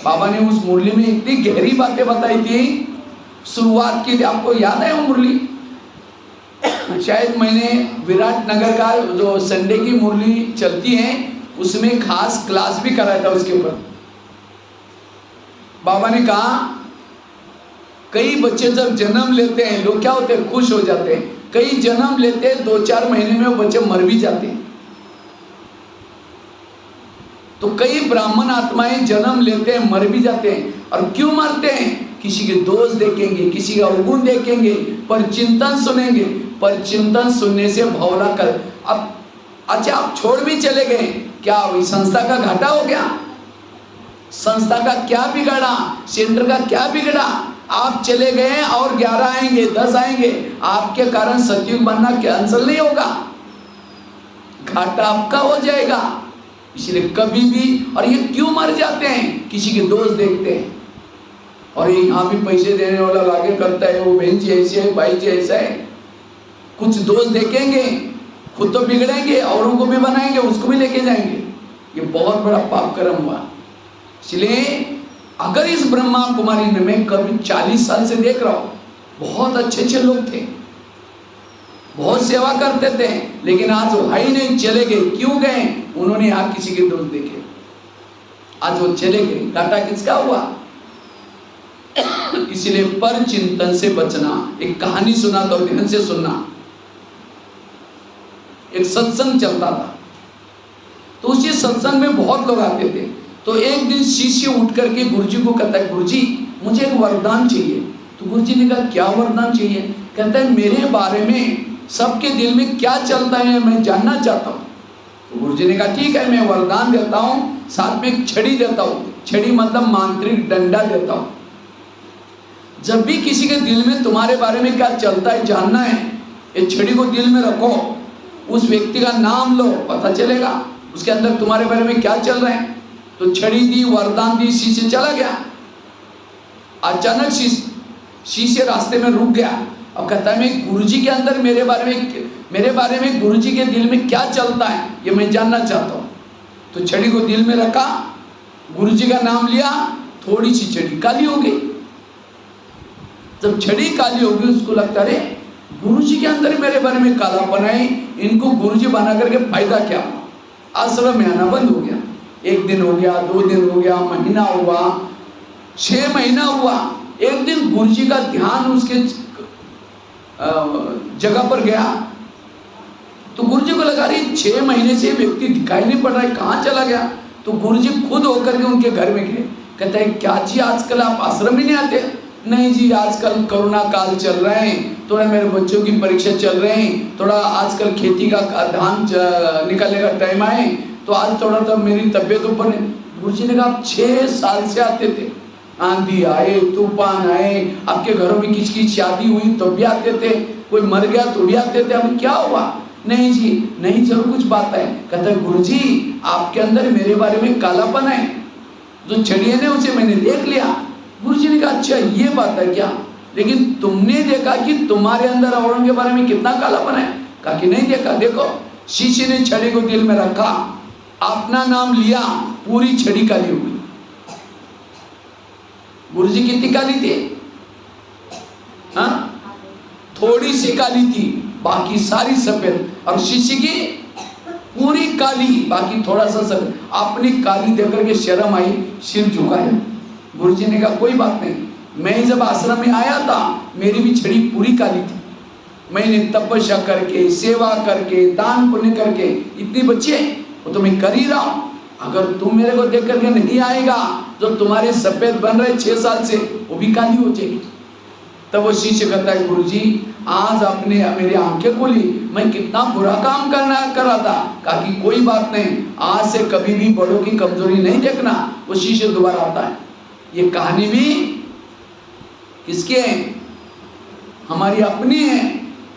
बाबा ने उस मुरली में इतनी गहरी बातें बताई थी। शुरुआत की थी, आपको याद है वो मुरली? शायद मैंने विराट नगर का जो संडे की मुरली चलती है उसमें खास क्लास भी कराया था उसके ऊपर। बाबा ने कहा कई बच्चे जब जन्म लेते हैं, लोग क्या होते हैं, खुश हो जाते हैं, कई जन्म लेते हैं, 2-4 महीने में वो बच्चे मर भी जाते हैं। तो कई ब्राह्मण आत्माएं जन्म लेते हैं, मर भी जाते हैं। और क्यों मरते हैं? किसी के दोष देखेंगे, किसी का अवगुण देखेंगे, पर चिंतन सुनेंगे। पर चिंतन सुनने से भौला कर अब अच्छा आप छोड़ भी चले गए, क्या हुई? संस्था का घाटा हो गया? संस्था का क्या बिगड़ा? सेंटर का क्या बिगड़ा? आप चले गए और 11 आएंगे, 10 आएंगे, आपके कारण सतयुग बनना कैंसल नहीं होगा, घाटा आपका हो जाएगा। इसलिए कभी भी, और ये क्यों मर जाते हैं? किसी के दोष देखते हैं, और ये यहाँ भी पैसे देने वाला लागे करता है, वो बहन जी ऐसे है, भाई जी ऐसा है, कुछ दोष देखेंगे, खुद तो बिगड़ेंगे, औरों को भी बनाएंगे, उसको भी लेके जाएंगे। ये बहुत बड़ा पाप कर्म हुआ। इसलिए अगर इस ब्रह्मा कुमारी में मैं कभी 40 साल से देख रहा हूँ, बहुत अच्छे अच्छे लोग थे, बहुत सेवा करते थे, लेकिन आज वो ही नहीं, चले गए। क्यों गए? उन्होंने यहाँ किसी के दोष देखे, आज वो चले गए। घाटा किसका हुआ? इसलिए पर चिंतन से बचना। एक कहानी सुना तो ध्यान से सुनना। एक सत्संग चलता था, तो उसी सत्संग में बहुत लोग आते थे। तो एक दिन शिष्य उठ करके गुरुजी को कहता है, गुरुजी मुझे एक वरदान चाहिए। तो गुरुजी ने कहा, क्या वरदान चाहिए? कहता है, मेरे बारे में सबके दिल में क्या चलता है मैं जानना चाहता हूँ। तो गुरुजी ने कहा, ठीक है, मैं वरदान देता हूँ, साथ में एक छड़ी देता हूँ। छड़ी मतलब मांत्रिक डंडा देता हूँ। जब भी किसी के दिल में तुम्हारे बारे में क्या चलता है जानना है, ये छड़ी को दिल में रखो, उस व्यक्ति का नाम लो, पता चलेगा उसके अंदर तुम्हारे बारे में क्या चल रहा है। तो छड़ी दी, वरदान दी, शिष्य चला गया। अचानक शिष्य रास्ते में रुक गया और कहता है, मैं गुरुजी के अंदर मेरे बारे में गुरुजी के दिल में क्या चलता है ये मैं जानना चाहता हूँ। तो छड़ी को दिल में रखा, गुरुजी का नाम लिया, थोड़ी सी छड़ी काली हो गई। जब छड़ी काली हो गई, उसको लगता है गुरुजी के अंदर मेरे बारे में कालापन है, इनको गुरुजी बना करके फायदा क्या? आश्रम में आना बंद हो गया। 1 दिन हो गया, 2 दिन हो गया, महीना हुआ, 6 महीना हुआ। एक दिन गुरुजी का ध्यान उसके जगह पर गया, तो गुरुजी को लगा रही 6 महीने से व्यक्ति दिखाई नहीं पड़ रहा है, कहाँ चला गया? तो गुरुजी खुद होकर के उनके घर में गए। कहता है, क्या जी आजकल आप आश्रम ही नहीं आते? नहीं जी, आजकल कोरोना काल चल रहे हैं, थोड़ा मेरे बच्चों की परीक्षा चल रहे हैं, थोड़ा आजकल खेती का धान निकालने का टाइम आए, तो आज थोड़ा तो मेरी तबीयत ऊपर है। गुरुजी ने कहा, आप 6 साल से आते थे, आंधी आए, तूफान आए, आपके घरों में किसी की शादी हुई तो भी आते थे, कोई मर गया तो भी आते थे, अब क्या हुआ? नहीं जी, नहीं, जरूर कुछ बात है। कहता है, गुरुजी आपके अंदर मेरे बारे में कालापन है, जो छड़िए ने उसे मैंने देख लिया। गुरुजी ने कहा, अच्छा ये बात है क्या? लेकिन तुमने देखा कि तुम्हारे अंदर औरों के बारे में कितना कालापन है? कहा कि नहीं देखा। देखो, शिष्य ने छड़ी को दिल में रखा, अपना नाम लिया, पूरी छड़ी काली हो गई। गुरुजी कितनी काली थी? हाँ, थोड़ी सी काली थी, बाकी सारी सफेद। और शिष्य की पूरी काली, बाकी थोड़ा सा सफेद। अपनी काली देखकर के शर्म आई, सिर झुकाया। गुरुजी ने कहा, कोई बात नहीं, मैं जब आश्रम में आया था मेरी भी छड़ी पूरी काली थी, मैंने तपस्या करके, सेवा करके, दान पुण्य करके इतनी बची है, वो तो मैं कर ही रहा हूँ। अगर तुम मेरे को देख करके नहीं आएगा, जो तुम्हारे सफेद बन रहे 6 साल से, वो भी काली हो जाएगी। तब वो शिष्य कहता है, गुरुजी आज आपने मेरी आंखें खोली, मैं कितना बुरा काम कर रहा था। कहा कि कोई बात नहीं, आज से कभी भी बड़ों की कमजोरी नहीं देखना। वो शिष्य दोबारा आता है। ये कहानी भी किसकी है? हमारी अपनी है।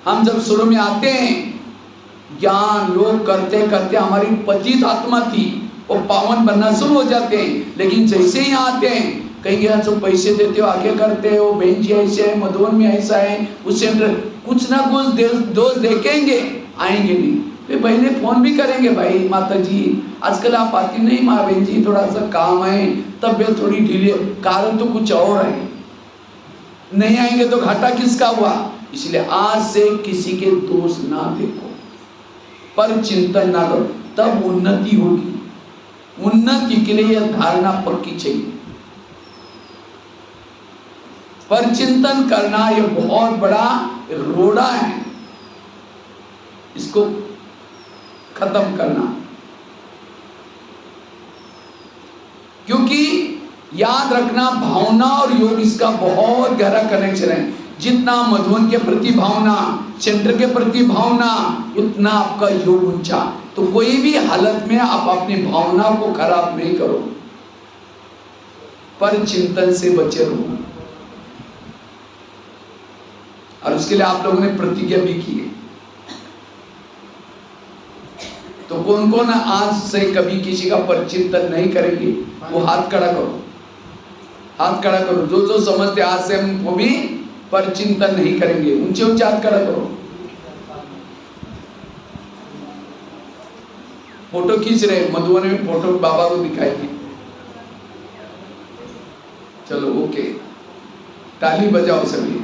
हम जब शुरू में आते हैं, ज्ञान योग करते करते हमारी पतित आत्मा थी, वो पावन बनना शुरू हो जाते हैं। लेकिन जैसे ही आते हैं, कहीं जो पैसे देते हो, आगे करते हो, बहन जी ऐसे है, मधुबन में ऐसा है, उससे कुछ ना कुछ दोस्त देखेंगे, आएंगे नहीं। फिर बहने फोन भी करेंगे, भाई माता जी आजकल आप आती नहीं, माँ बहन जी थोड़ा सा काम है, तबीयत थोड़ी ढीली, कारण तो कुछ और है, नहीं आएंगे तो घाटा किसका हुआ? इसलिए आज से किसी के दोष ना देखो, पर चिंतन ना करो, तब उन्नति होगी। उन्नति के लिए यह धारणा पक्की चाहिए। पर चिंतन करना यह बहुत बड़ा रोड़ा है। इसको खत्म करना। क्योंकि याद रखना, भावना और योग इसका बहुत गहरा कनेक्शन है। जितना मधुबन के प्रति भावना, चंद्र के प्रति भावना, उतना आपका योग ऊंचा। तो कोई भी हालत में आप अपनी भावना को खराब नहीं करो, पर चिंतन से बचे रहो। और उसके लिए आप लोगों ने प्रतिज्ञा भी की है। तो कौन कौन आज से कभी किसी का परचिंतन नहीं करेंगे, वो हाथ खड़ा करो, हाथ खड़ा करो। जो जो समझते आज से हम वो भी परचिंतन नहीं करेंगे, ऊंचे ऊंचे हाथ खड़ा करो। फोटो खींच रहे, मधुबन में फोटो बाबा को दिखाएगी। चलो ओके, ताली बजाओ सभी।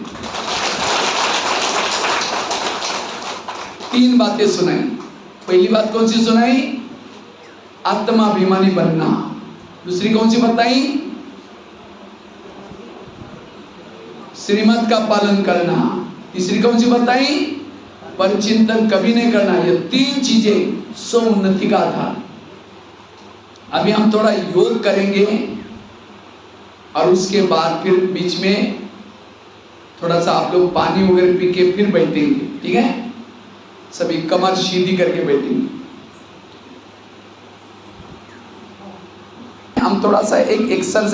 3 बातें सुनाई। पहली बात कौन सी सुनाई? आत्माभिमानी बनना। दूसरी कौन सी बताई? श्रीमत का पालन करना। तीसरी कौन सी बताई? परचिंतन कभी नहीं करना। ये 3 चीजें स्व उन्नति का आधार। अभी हम थोड़ा योग करेंगे और उसके बाद फिर बीच में थोड़ा सा आप लोग पानी वगैरह पी के फिर बैठेंगे, ठीक है? सभी कमर सीधी करके बैठेंगे। हम थोड़ा सा एक एक्सरसाइज